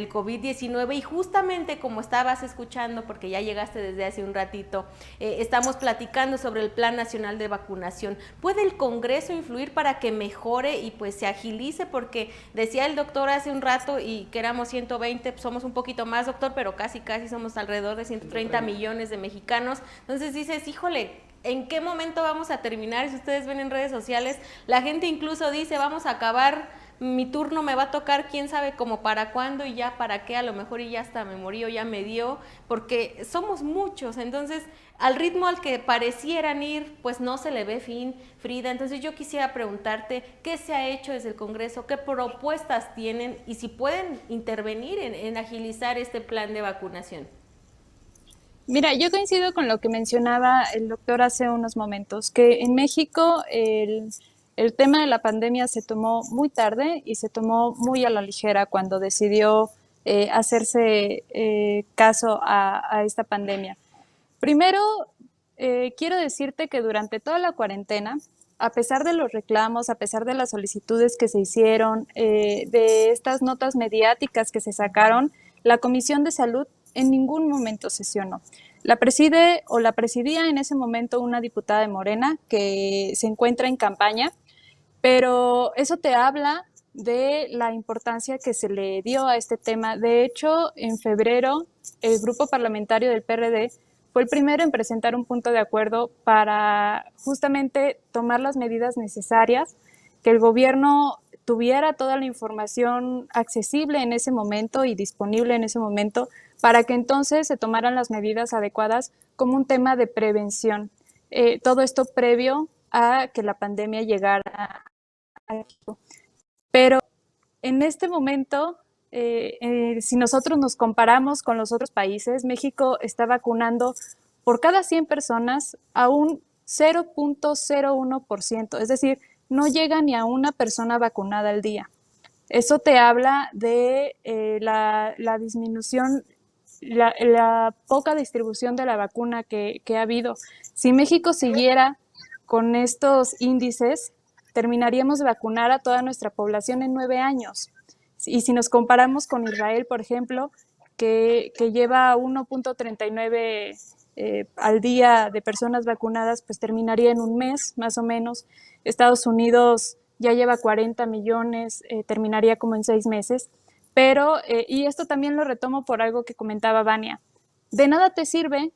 COVID-19? Y justamente como estabas escuchando, porque ya llegaste desde hace un ratito, estamos platicando sobre el Plan Nacional de Vacunación. ¿Puede el Congreso influir para que mejore y pues se agilice? Porque decía el doctor hace un rato y que éramos 120, pues somos un poquito más, doctor, pero casi somos alrededor de 130 millones de mexicanos. Entonces dices, híjole, ¿en qué momento vamos a terminar? Si ustedes ven en redes sociales, la gente incluso dice, vamos a acabar, mi turno me va a tocar, quién sabe como para cuándo y ya para qué, a lo mejor y ya hasta me morí o ya me dio, porque somos muchos, entonces al ritmo al que parecieran ir, pues no se le ve fin, Frida. Entonces yo quisiera preguntarte, ¿qué se ha hecho desde el Congreso? ¿Qué propuestas tienen? Y si pueden intervenir en agilizar este plan de vacunación. Mira, yo coincido con lo que mencionaba el doctor hace unos momentos, que en México el tema de la pandemia se tomó muy tarde y se tomó muy a la ligera cuando decidió hacerse caso a esta pandemia. Primero, quiero decirte que durante toda la cuarentena, a pesar de los reclamos, a pesar de las solicitudes que se hicieron, de estas notas mediáticas que se sacaron, la Comisión de Salud en ningún momento sesionó. La presidía en ese momento una diputada de Morena que se encuentra en campaña, pero eso te habla de la importancia que se le dio a este tema. De hecho, en febrero, el grupo parlamentario del PRD fue el primero en presentar un punto de acuerdo para justamente tomar las medidas necesarias, que el gobierno tuviera toda la información accesible en ese momento y disponible en ese momento, para que entonces se tomaran las medidas adecuadas como un tema de prevención. Todo esto previo a que la pandemia llegara a México. Pero en este momento, si nosotros nos comparamos con los otros países, México está vacunando por cada 100 personas a un 0.01%, es decir, no llega ni a una persona vacunada al día. Eso te habla de la disminución, la poca distribución de la vacuna que ha habido. Si México siguiera con estos índices, terminaríamos de vacunar a toda nuestra población en 9 años. Y si nos comparamos con Israel, por ejemplo, que lleva 1.39 al día de personas vacunadas, pues terminaría en un mes, más o menos. Estados Unidos ya lleva 40 millones, terminaría como en 6 meses. Pero, y esto también lo retomo por algo que comentaba Vania, de nada te sirve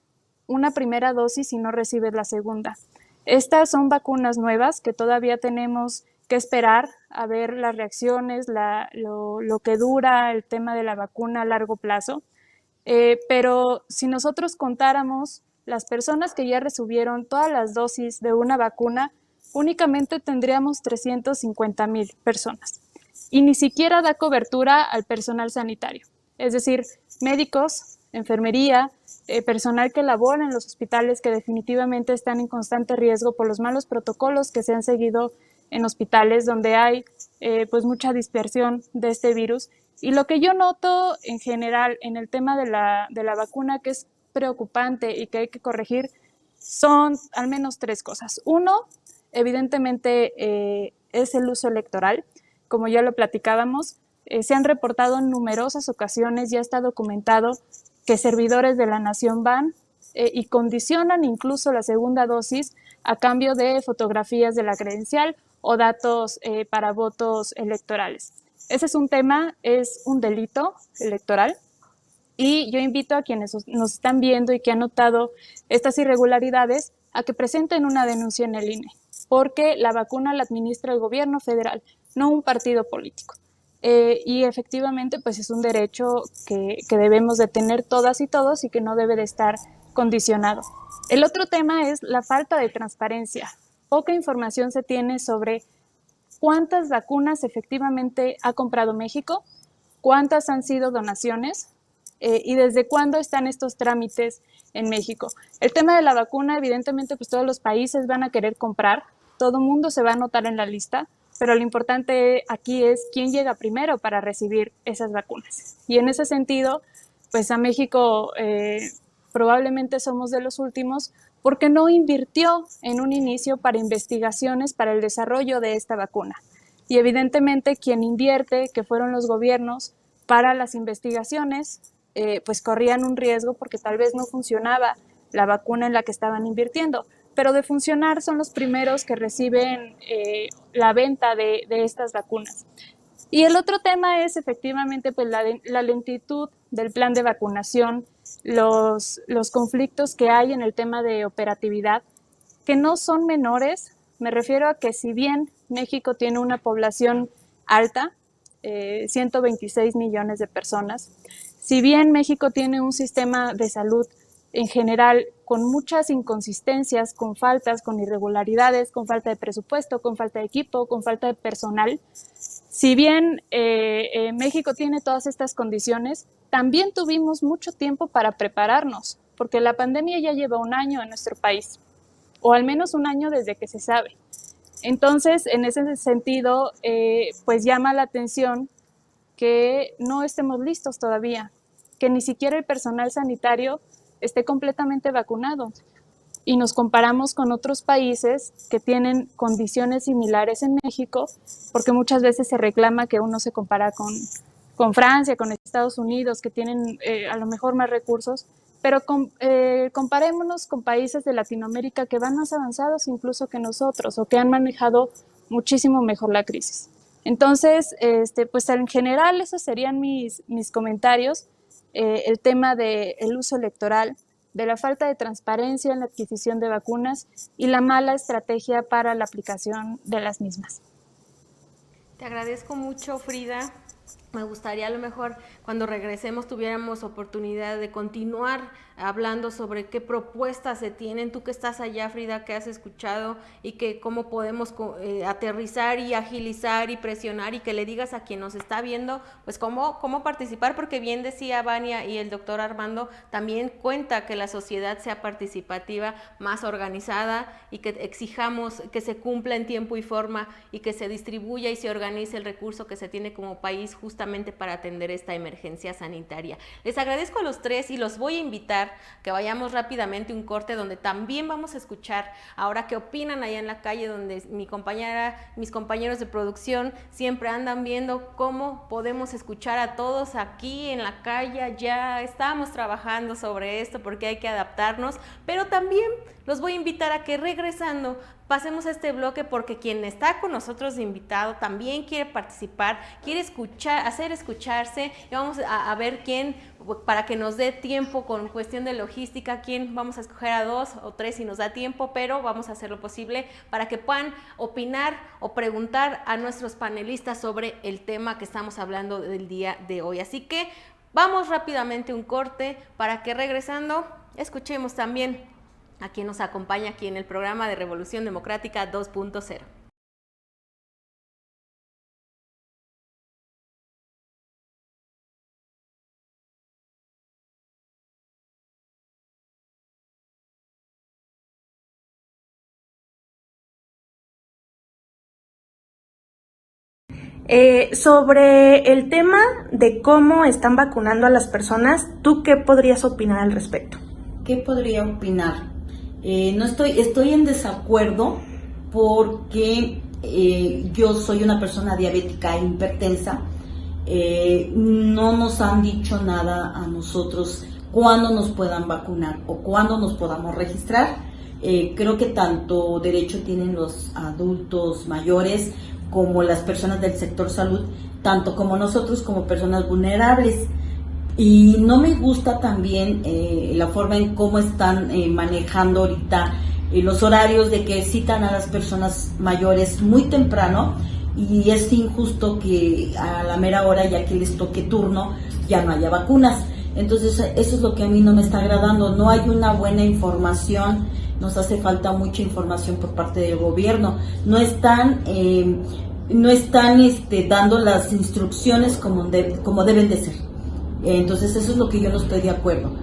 una primera dosis si no recibes la segunda. Estas son vacunas nuevas que todavía tenemos que esperar a ver las reacciones, lo que dura el tema de la vacuna a largo plazo. Pero si nosotros contáramos las personas que ya recibieron todas las dosis de una vacuna, únicamente tendríamos 350,000 personas. Y ni siquiera da cobertura al personal sanitario, es decir, médicos, enfermería, personal que labora en los hospitales, que definitivamente están en constante riesgo por los malos protocolos que se han seguido en hospitales donde hay pues mucha dispersión de este virus. Y lo que yo noto en general en el tema de la vacuna, que es preocupante y que hay que corregir, son al menos 3 cosas. Uno, evidentemente, es el uso electoral. Como ya lo platicábamos, se han reportado en numerosas ocasiones, ya está documentado que servidores de la nación van y condicionan incluso la segunda dosis a cambio de fotografías de la credencial o datos para votos electorales. Ese es un tema, es un delito electoral, y yo invito a quienes nos están viendo y que han notado estas irregularidades a que presenten una denuncia en el INE, porque la vacuna la administra el gobierno federal, no un partido político. Y efectivamente, pues es un derecho que debemos de tener todas y todos y que no debe de estar condicionado. El otro tema es la falta de transparencia. Poca información se tiene sobre cuántas vacunas efectivamente ha comprado México, cuántas han sido donaciones y desde cuándo están estos trámites en México. El tema de la vacuna, evidentemente, pues todos los países van a querer comprar, todo mundo se va a anotar en la lista, pero lo importante aquí es quién llega primero para recibir esas vacunas. Y en ese sentido, pues a México probablemente somos de los últimos porque no invirtió en un inicio para investigaciones para el desarrollo de esta vacuna. Y evidentemente quien invierte, que fueron los gobiernos, para las investigaciones, pues corrían un riesgo porque tal vez no funcionaba la vacuna en la que estaban invirtiendo. Pero de funcionar son los primeros que reciben la venta de estas vacunas. Y el otro tema es efectivamente pues, la lentitud del plan de vacunación, los conflictos que hay en el tema de operatividad, que no son menores. Me refiero a que si bien México tiene una población alta, 126 millones de personas, si bien México tiene un sistema de salud en general con muchas inconsistencias, con faltas, con irregularidades, con falta de presupuesto, con falta de equipo, con falta de personal. Si bien México tiene todas estas condiciones, también tuvimos mucho tiempo para prepararnos, porque la pandemia ya lleva 1 año en nuestro país, o al menos 1 año desde que se sabe. Entonces, en ese sentido, pues llama la atención que no estemos listos todavía, que ni siquiera el personal sanitario esté completamente vacunado. Y nos comparamos con otros países que tienen condiciones similares en México, porque muchas veces se reclama que uno se compara con Francia, con Estados Unidos, que tienen a lo mejor más recursos, pero comparémonos con países de Latinoamérica que van más avanzados incluso que nosotros o que han manejado muchísimo mejor la crisis. Entonces, pues en general esos serían mis comentarios. El tema del uso electoral, de la falta de transparencia en la adquisición de vacunas y la mala estrategia para la aplicación de las mismas. Te agradezco mucho, Frida. Me gustaría a lo mejor cuando regresemos tuviéramos oportunidad de continuar hablando sobre qué propuestas se tienen. Tú que estás allá, Frida, que has escuchado y que cómo podemos aterrizar y agilizar y presionar y que le digas a quien nos está viendo, pues cómo participar, porque bien decía Vania y el doctor Armando, también cuenta que la sociedad sea participativa, más organizada y que exijamos que se cumpla en tiempo y forma y que se distribuya y se organice el recurso que se tiene como país justamente para atender esta emergencia sanitaria. Les agradezco a los tres y los voy a invitar que vayamos rápidamente a un corte donde también vamos a escuchar ahora qué opinan allá en la calle, donde mis compañeros de producción siempre andan viendo cómo podemos escuchar a todos aquí en la calle. Ya estamos trabajando sobre esto porque hay que adaptarnos, pero también los voy a invitar a que regresando pasemos a este bloque porque quien está con nosotros de invitado también quiere participar, quiere escuchar, hacer escucharse, y vamos a ver quién, para que nos dé tiempo con cuestión de logística, quién vamos a escoger a 2 o 3 si nos da tiempo, pero vamos a hacer lo posible para que puedan opinar o preguntar a nuestros panelistas sobre el tema que estamos hablando del día de hoy. Así que vamos rápidamente a un corte para que regresando escuchemos también a quien nos acompaña aquí en el programa de Revolución Democrática 2.0. Sobre el tema de cómo están vacunando a las personas, ¿tú qué podrías opinar al respecto? ¿Qué podría opinar? No estoy en desacuerdo porque yo soy una persona diabética e hipertensa. No nos han dicho nada a nosotros cuándo nos puedan vacunar o cuándo nos podamos registrar. Creo que tanto derecho tienen los adultos mayores como las personas del sector salud, tanto como nosotros como personas vulnerables. Y no me gusta también la forma en cómo están manejando ahorita los horarios de que citan a las personas mayores muy temprano y es injusto que a la mera hora, ya que les toque turno, ya no haya vacunas. Entonces eso es lo que a mí no me está agradando, no hay una buena información, nos hace falta mucha información por parte del gobierno, no están dando las instrucciones como deben de ser. Entonces eso es lo que yo no estoy de acuerdo.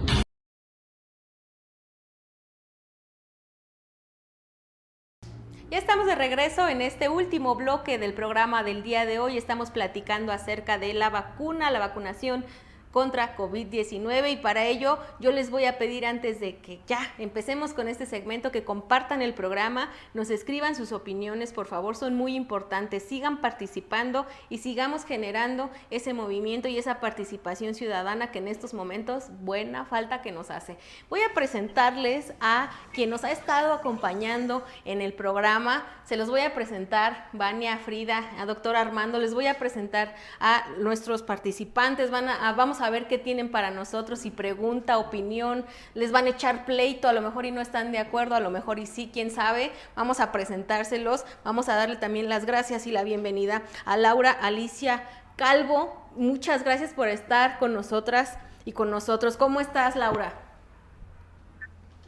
Ya estamos de regreso en este último bloque del programa del día de hoy. Estamos platicando acerca de la vacuna, la vacunación contra COVID-19 y para ello yo les voy a pedir antes de que ya empecemos con este segmento que compartan el programa, nos escriban sus opiniones, por favor, son muy importantes, sigan participando y sigamos generando ese movimiento y esa participación ciudadana que en estos momentos buena falta que nos hace. Voy a presentarles a quien nos ha estado acompañando en el programa, se los voy a presentar, Vania, Frida, a doctor Armando, les voy a presentar a nuestros participantes, vamos a ver qué tienen para nosotros, si pregunta, opinión, les van a echar pleito, a lo mejor y no están de acuerdo, a lo mejor y sí, quién sabe, vamos a presentárselos, vamos a darle también las gracias y la bienvenida a Laura Alicia Calvo, muchas gracias por estar con nosotras y con nosotros. ¿Cómo estás, Laura?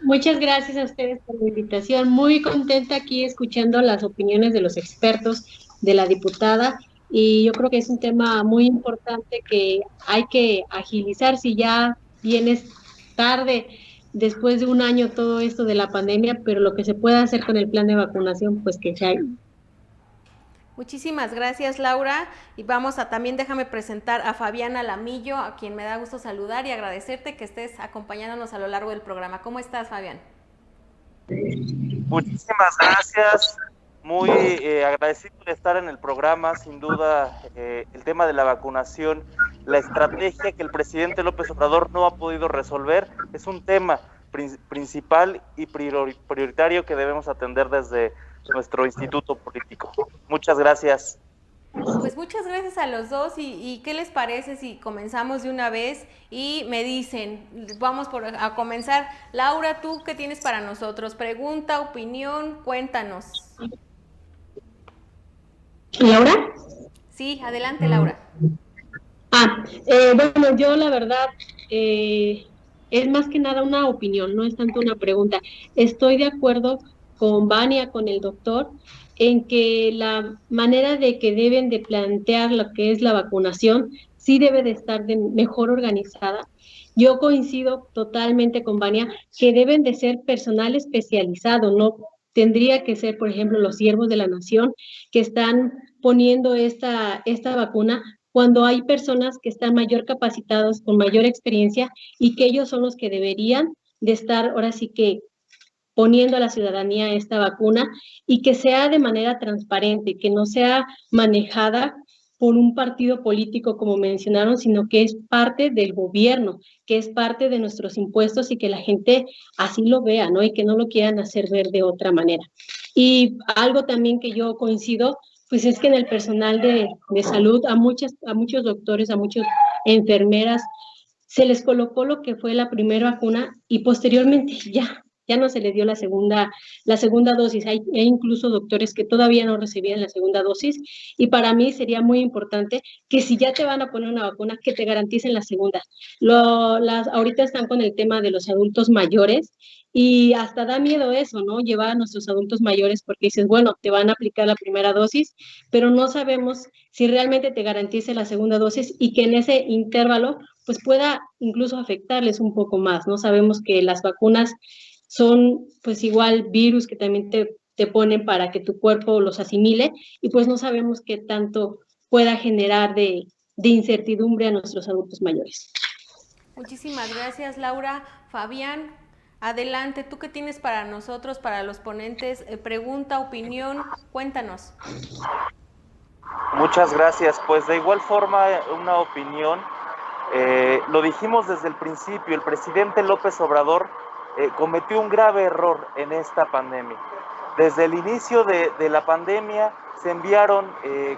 Muchas gracias a ustedes por la invitación, muy contenta aquí escuchando las opiniones de los expertos, de la diputada, y yo creo que es un tema muy importante que hay que agilizar si ya vienes tarde después de un año todo esto de la pandemia, pero lo que se pueda hacer con el plan de vacunación, pues que se haga. Muchísimas gracias, Laura, y también déjame presentar a Fabiana Lamillo, a quien me da gusto saludar y agradecerte que estés acompañándonos a lo largo del programa. ¿Cómo estás, Fabián? Muchísimas gracias, muy agradecido de estar en el programa, sin duda el tema de la vacunación, la estrategia que el presidente López Obrador no ha podido resolver, es un tema principal y prioritario que debemos atender desde nuestro instituto político. Muchas gracias. Pues muchas gracias a los dos y ¿qué les parece si comenzamos de una vez y me dicen, vamos a comenzar. Laura, ¿tú qué tienes para nosotros? Pregunta, opinión, cuéntanos. ¿Laura? Sí, adelante, Laura. Bueno, yo la verdad es más que nada una opinión, no es tanto una pregunta. Estoy de acuerdo con Vania, con el doctor, en que la manera de que deben de plantear lo que es la vacunación sí debe de estar mejor organizada. Yo coincido totalmente con Vania que deben de ser personal especializado, no tendría que ser, por ejemplo, los siervos de la nación que están poniendo esta vacuna cuando hay personas que están mayor capacitados, con mayor experiencia, y que ellos son los que deberían de estar ahora sí que poniendo a la ciudadanía esta vacuna y que sea de manera transparente, que no sea manejada por un partido político como mencionaron, sino que es parte del gobierno, que es parte de nuestros impuestos y que la gente así lo vea, ¿no? Y que no lo quieran hacer ver de otra manera. Y algo también que yo coincido, pues es que en el personal de salud, a muchos doctores, a muchas enfermeras, se les colocó lo que fue la primera vacuna y posteriormente ya no se les dio la segunda dosis. Hay incluso doctores que todavía no recibían la segunda dosis y para mí sería muy importante que si ya te van a poner una vacuna, que te garanticen la segunda. Ahorita están con el tema de los adultos mayores y hasta da miedo eso, ¿no? Llevar a nuestros adultos mayores porque dices, bueno, te van a aplicar la primera dosis, pero no sabemos si realmente te garantice la segunda dosis y que en ese intervalo pues pueda incluso afectarles un poco más, ¿no? Sabemos que las vacunas son pues igual virus que también te ponen para que tu cuerpo los asimile y pues no sabemos qué tanto pueda generar de incertidumbre a nuestros adultos mayores. Muchísimas gracias, Laura. Fabián, adelante, ¿tú qué tienes para nosotros, para los ponentes? Pregunta, opinión, cuéntanos. Muchas gracias. Pues de igual forma, una opinión. Lo dijimos desde el principio, el presidente López Obrador cometió un grave error en esta pandemia. Desde el inicio de la pandemia se enviaron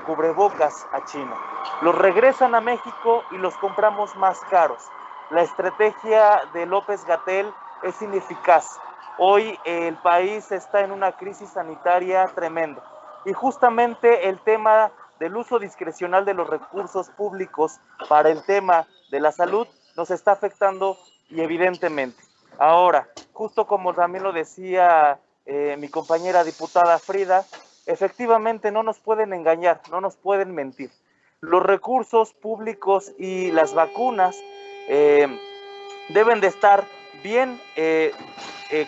cubrebocas a China. Los regresan a México y los compramos más caros. La estrategia de López-Gatell es ineficaz. Hoy el país está en una crisis sanitaria tremenda. Y justamente el tema del uso discrecional de los recursos públicos para el tema de la salud nos está afectando y evidentemente. Ahora, justo como también lo decía mi compañera diputada Frida, efectivamente no nos pueden engañar, no nos pueden mentir. Los recursos públicos y las vacunas deben de estar bien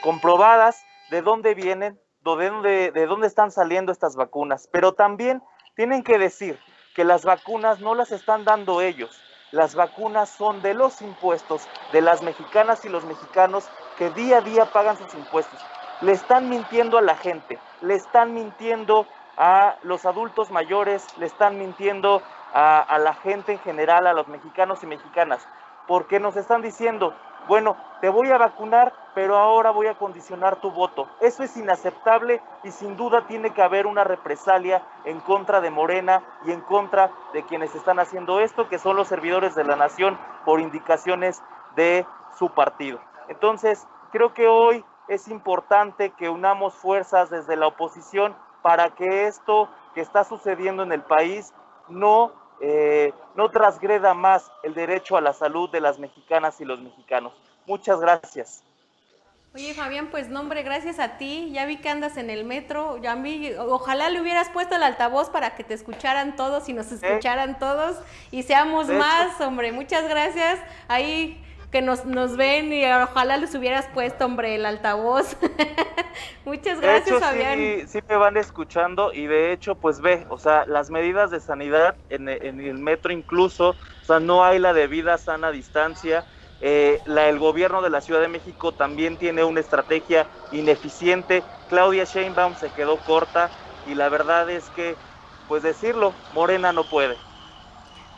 comprobadas de dónde vienen, de dónde están saliendo estas vacunas, pero también tienen que decir que las vacunas no las están dando ellos. Las vacunas son de los impuestos de las mexicanas y los mexicanos que día a día pagan sus impuestos. Le están mintiendo a la gente, le están mintiendo a los adultos mayores, le están mintiendo a la gente en general, a los mexicanos y mexicanas, porque nos están diciendo, bueno, te voy a vacunar, pero ahora voy a condicionar tu voto. Eso es inaceptable y sin duda tiene que haber una represalia en contra de Morena y en contra de quienes están haciendo esto, que son los servidores de la nación por indicaciones de su partido. Entonces, creo que hoy es importante que unamos fuerzas desde la oposición para que esto que está sucediendo en el país no transgreda más el derecho a la salud de las mexicanas y los mexicanos. Muchas gracias. Oye, Fabián, pues no, hombre, gracias a ti. Ya vi que andas en el metro. Ojalá le hubieras puesto el altavoz para que te escucharan todos y nos escucharan todos y seamos más, hombre. Muchas gracias. Ahí que nos ven y ojalá les hubieras puesto, hombre, el altavoz. Muchas gracias, de hecho, Fabián. Sí me van escuchando y de hecho, pues ve, o sea, las medidas de sanidad en el metro incluso, o sea, no hay la debida sana distancia. El gobierno de la Ciudad de México también tiene una estrategia ineficiente. Claudia Sheinbaum se quedó corta y la verdad es que, pues decirlo, Morena no puede.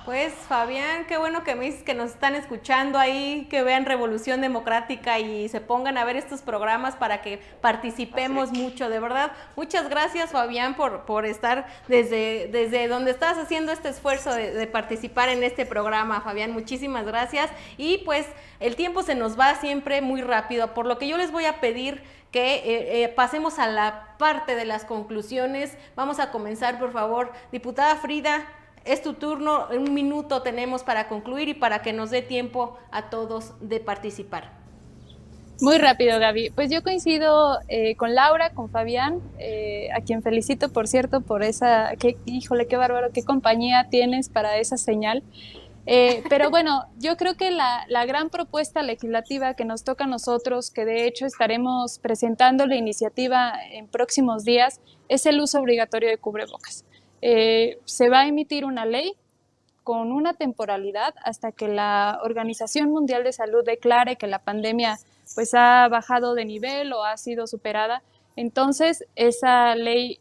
Pues Fabián, qué bueno que me dices que nos están escuchando ahí, que vean Revolución Democrática y se pongan a ver estos programas para que participemos mucho, de verdad. Muchas gracias, Fabián, por estar desde donde estás haciendo este esfuerzo de participar en este programa, Fabián, muchísimas gracias. Y pues el tiempo se nos va siempre muy rápido, por lo que yo les voy a pedir que pasemos a la parte de las conclusiones. Vamos a comenzar, por favor. Diputada Frida, es tu turno, 1 minuto tenemos para concluir y para que nos dé tiempo a todos de participar. Muy rápido, Gaby. Pues yo coincido con Laura, con Fabián, a quien felicito, por cierto, por esa, híjole, qué bárbaro, qué compañía tienes para esa señal. Pero bueno, yo creo que la gran propuesta legislativa que nos toca a nosotros, que de hecho estaremos presentando la iniciativa en próximos días, es el uso obligatorio de cubrebocas. Se va a emitir una ley con una temporalidad hasta que la Organización Mundial de Salud declare que la pandemia pues ha bajado de nivel o ha sido superada. Entonces esa ley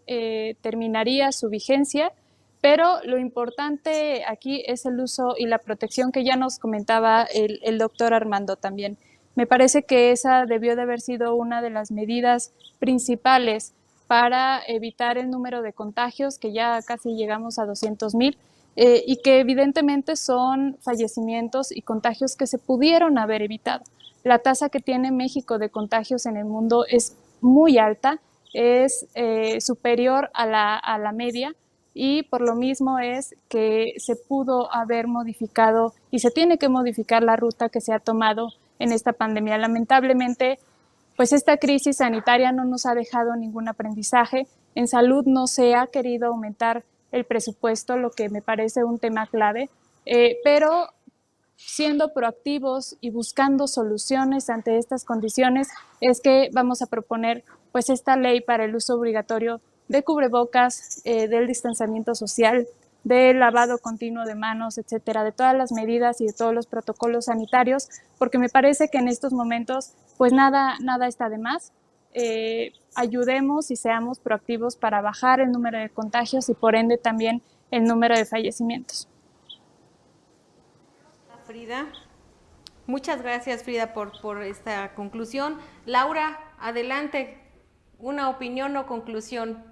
terminaría su vigencia, pero lo importante aquí es el uso y la protección que ya nos comentaba el doctor Armando también. Me parece que esa debió de haber sido una de las medidas principales para evitar el número de contagios, que ya casi llegamos a 200,000, y que evidentemente son fallecimientos y contagios que se pudieron haber evitado. La tasa que tiene México de contagios en el mundo es muy alta, es superior a la media, y por lo mismo es que se pudo haber modificado y se tiene que modificar la ruta que se ha tomado en esta pandemia. Lamentablemente, pues esta crisis sanitaria no nos ha dejado ningún aprendizaje. En salud no se ha querido aumentar el presupuesto, lo que me parece un tema clave, pero siendo proactivos y buscando soluciones ante estas condiciones es que vamos a proponer pues esta ley para el uso obligatorio de cubrebocas, del distanciamiento social, del lavado continuo de manos, etcétera, de todas las medidas y de todos los protocolos sanitarios, porque me parece que en estos momentos pues nada está de más. Ayudemos y seamos proactivos para bajar el número de contagios y por ende también el número de fallecimientos. Frida, muchas gracias, Frida, por esta conclusión. Laura, adelante, una opinión o conclusión.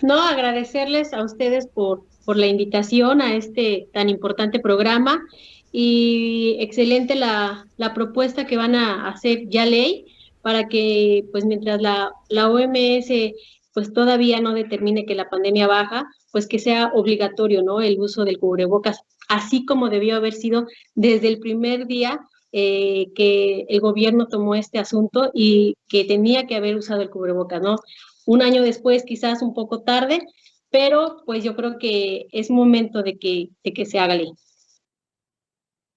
No, agradecerles a ustedes por la invitación a este tan importante programa y excelente la propuesta que van a hacer ya ley para que, pues mientras la OMS pues todavía no determine que la pandemia baja, pues que sea obligatorio, ¿no?, el uso del cubrebocas, así como debió haber sido desde el primer día que el gobierno tomó este asunto y que tenía que haber usado el cubrebocas, ¿no? 1 año después, quizás un poco tarde, pero pues yo creo que es momento de que se haga ley.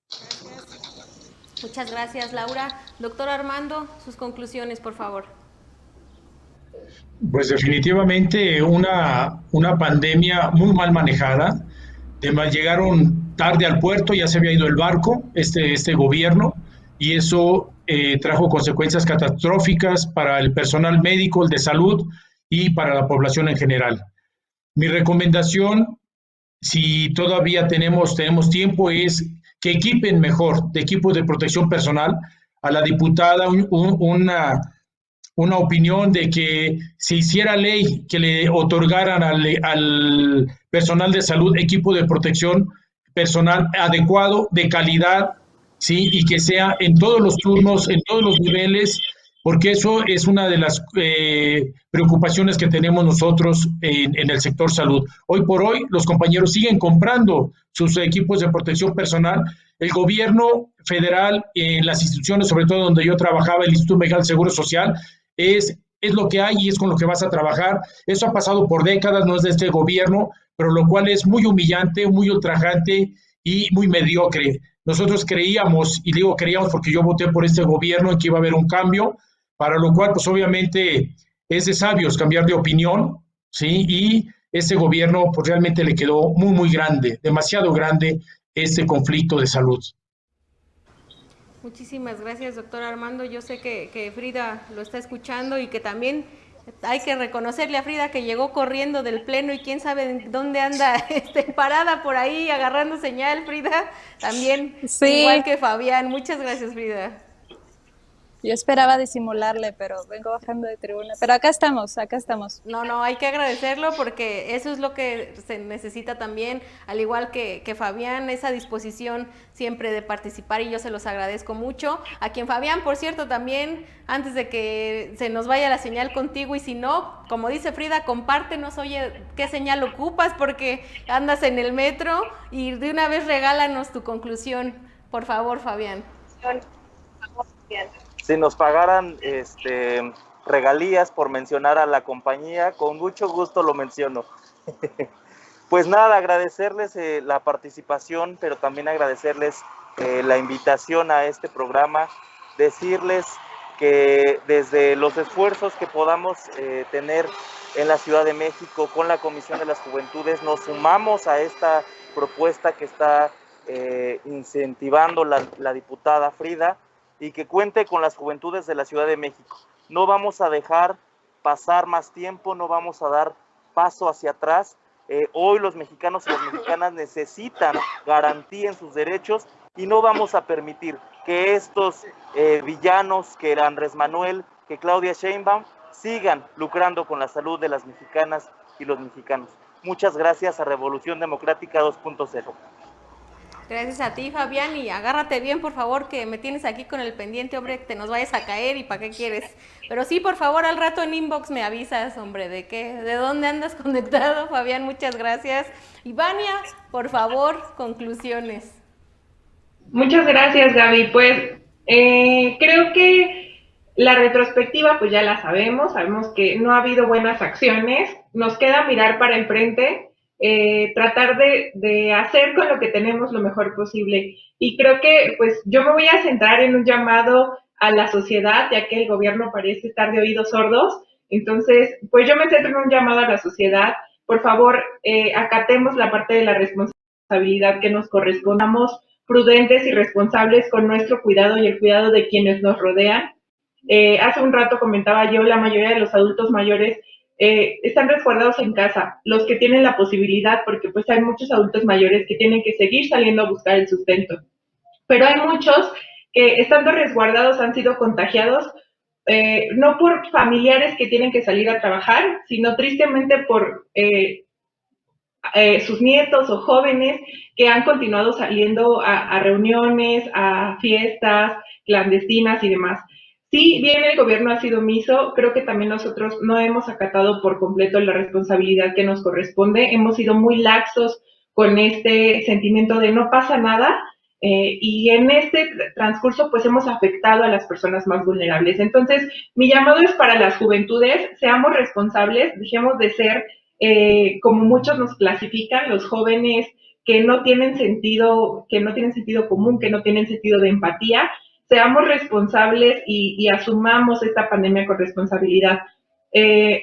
Gracias. Muchas gracias, Laura. Doctor Armando, sus conclusiones, por favor. Pues definitivamente una pandemia muy mal manejada. Además, llegaron tarde al puerto, ya se había ido el barco, este gobierno, y eso trajo consecuencias catastróficas para el personal médico, el de salud y para la población en general. Mi recomendación, si todavía tenemos tiempo, es que equipen mejor de equipos de protección personal. A la diputada una opinión de que se hiciera ley que le otorgaran al personal de salud equipo de protección personal adecuado, de calidad, ¿sí? Y que sea en todos los turnos, en todos los niveles, porque eso es una de las preocupaciones que tenemos nosotros en el sector salud. Hoy por hoy, los compañeros siguen comprando sus equipos de protección personal. El gobierno federal, las instituciones, sobre todo donde yo trabajaba, el Instituto Mexicano del Seguro Social, es lo que hay y es con lo que vas a trabajar. Eso ha pasado por décadas, no es de este gobierno, pero lo cual es muy humillante, muy ultrajante y muy mediocre. Nosotros creíamos, y digo creíamos porque yo voté por este gobierno, en que iba a haber un cambio, para lo cual pues obviamente es de sabios cambiar de opinión, ¿sí? Y ese gobierno pues realmente le quedó muy grande, demasiado grande este conflicto de salud. Muchísimas gracias, doctor Armando. Yo sé que Frida lo está escuchando y que también hay que reconocerle a Frida que llegó corriendo del pleno y quién sabe dónde anda parada por ahí agarrando señal, Frida. También, Sí, igual que Fabián. Muchas gracias, Frida. yo esperaba disimularle, pero vengo bajando de tribuna. Pero acá estamos, acá estamos. No, hay que agradecerlo porque eso es lo que se necesita también, al igual que Fabián, esa disposición siempre de participar y yo se los agradezco mucho. A quien Fabián, por cierto, también, antes de que se nos vaya la señal contigo y si no, como dice Frida, compártenos, oye, qué señal ocupas porque andas en el metro y de una vez regálanos tu conclusión, por favor, Fabián. Si nos pagaran regalías por mencionar a la compañía, con mucho gusto lo menciono. Pues nada, agradecerles la participación, pero también agradecerles la invitación a este programa, decirles que desde los esfuerzos que podamos tener en la Ciudad de México con la Comisión de las Juventudes, nos sumamos a esta propuesta que está incentivando la diputada Frida, y que cuente con las juventudes de la Ciudad de México. No vamos a dejar pasar más tiempo, no vamos a dar paso hacia atrás. Hoy los mexicanos y las mexicanas necesitan garantía en sus derechos y no vamos a permitir que estos villanos, que era Andrés Manuel, que Claudia Sheinbaum, sigan lucrando con la salud de las mexicanas y los mexicanos. Muchas gracias a Revolución Democrática 2.0. Gracias a ti, Fabián, y agárrate bien, por favor, que me tienes aquí con el pendiente, hombre, que te nos vayas a caer y para qué quieres. Pero sí, por favor, al rato en inbox me avisas, hombre, de dónde andas conectado, Fabián, muchas gracias. Y Vania, por favor, conclusiones. Muchas gracias, Gaby. Pues creo que la retrospectiva, pues ya la sabemos que no ha habido buenas acciones, nos queda mirar para enfrente, tratar de hacer con lo que tenemos lo mejor posible. Y creo que pues yo me voy a centrar en un llamado a la sociedad, ya que el gobierno parece estar de oídos sordos. Entonces, pues yo me centro en un llamado a la sociedad. Por favor, acatemos la parte de la responsabilidad que nos correspondamos, prudentes y responsables con nuestro cuidado y el cuidado de quienes nos rodean. Hace un rato comentaba yo, la mayoría de los adultos mayores están resguardados en casa, los que tienen la posibilidad, porque pues hay muchos adultos mayores que tienen que seguir saliendo a buscar el sustento. Pero hay muchos que estando resguardados han sido contagiados, no por familiares que tienen que salir a trabajar, sino tristemente por sus nietos o jóvenes que han continuado saliendo a reuniones, a fiestas clandestinas y demás. Si bien el gobierno ha sido omiso, creo que también nosotros no hemos acatado por completo la responsabilidad que nos corresponde. Hemos sido muy laxos con este sentimiento de no pasa nada, y en este transcurso pues hemos afectado a las personas más vulnerables. Entonces, mi llamado es para las juventudes, seamos responsables, dejemos de ser como muchos nos clasifican, los jóvenes que no tienen sentido común, que no tienen sentido de empatía. Seamos responsables y asumamos esta pandemia con responsabilidad.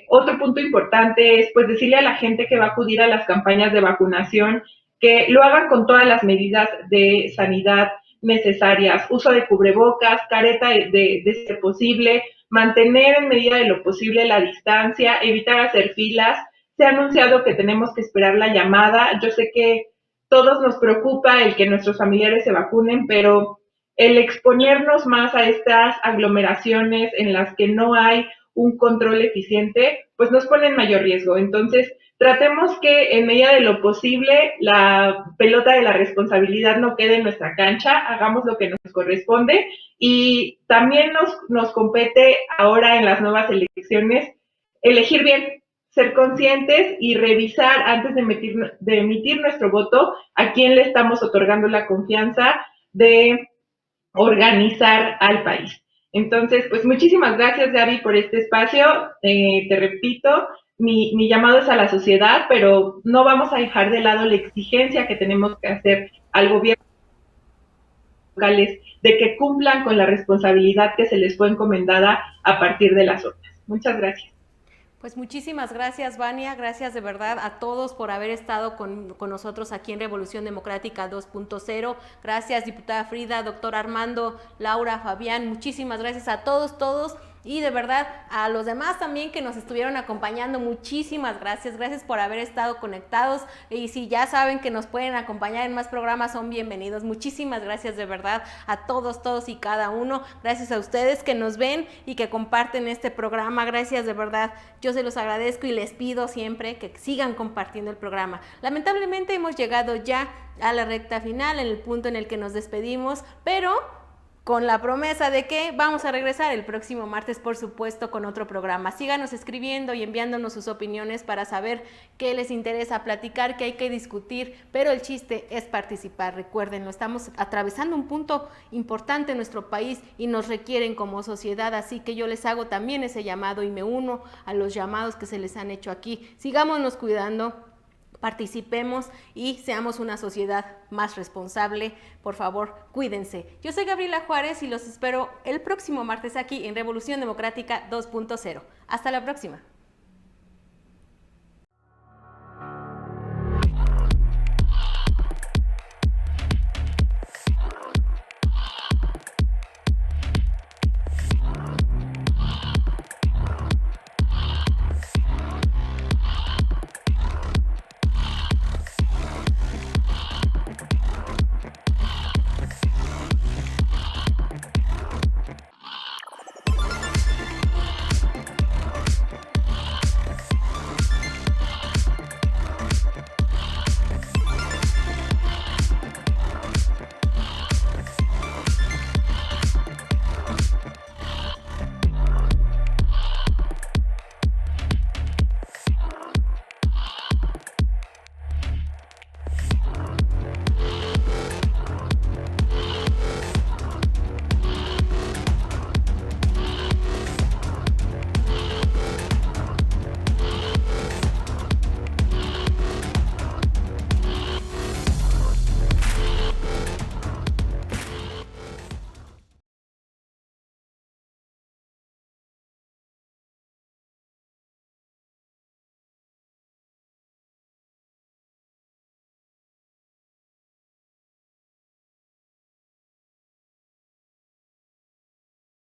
Otro punto importante es pues decirle a la gente que va a acudir a las campañas de vacunación que lo hagan con todas las medidas de sanidad necesarias, uso de cubrebocas, careta de ser posible, mantener en medida de lo posible la distancia, evitar hacer filas. Se ha anunciado que tenemos que esperar la llamada. Yo sé que todos nos preocupa el que nuestros familiares se vacunen, pero el exponernos más a estas aglomeraciones en las que no hay un control eficiente, pues nos pone en mayor riesgo. Entonces, tratemos que en medida de lo posible la pelota de la responsabilidad no quede en nuestra cancha, hagamos lo que nos corresponde y también nos compete ahora en las nuevas elecciones elegir bien, ser conscientes y revisar antes de emitir nuestro voto a quién le estamos otorgando la confianza de organizar al país. Entonces, pues muchísimas gracias, Gaby, por este espacio. Te repito, mi llamado es a la sociedad, pero no vamos a dejar de lado la exigencia que tenemos que hacer al gobierno locales de que cumplan con la responsabilidad que se les fue encomendada a partir de las otras. Muchas gracias. Pues muchísimas gracias, Vania, gracias de verdad a todos por haber estado con nosotros aquí en Revolución Democrática 2.0. Gracias, diputada Frida, doctor Armando, Laura, Fabián, muchísimas gracias a todos. Y de verdad, a los demás también que nos estuvieron acompañando, muchísimas gracias. Gracias por haber estado conectados. Y si ya saben que nos pueden acompañar en más programas, son bienvenidos. Muchísimas gracias de verdad a todos y cada uno. Gracias a ustedes que nos ven y que comparten este programa. Gracias de verdad. Yo se los agradezco y les pido siempre que sigan compartiendo el programa. Lamentablemente hemos llegado ya a la recta final, en el punto en el que nos despedimos, pero con la promesa de que vamos a regresar el próximo martes, por supuesto, con otro programa. Síganos escribiendo y enviándonos sus opiniones para saber qué les interesa platicar, qué hay que discutir, pero el chiste es participar. Recuérdenlo, estamos atravesando un punto importante en nuestro país y nos requieren como sociedad, así que yo les hago también ese llamado y me uno a los llamados que se les han hecho aquí. Sigámonos cuidando, participemos y seamos una sociedad más responsable. Por favor, cuídense. Yo soy Gabriela Juárez y los espero el próximo martes aquí en Revolución Democrática 2.0. Hasta la próxima.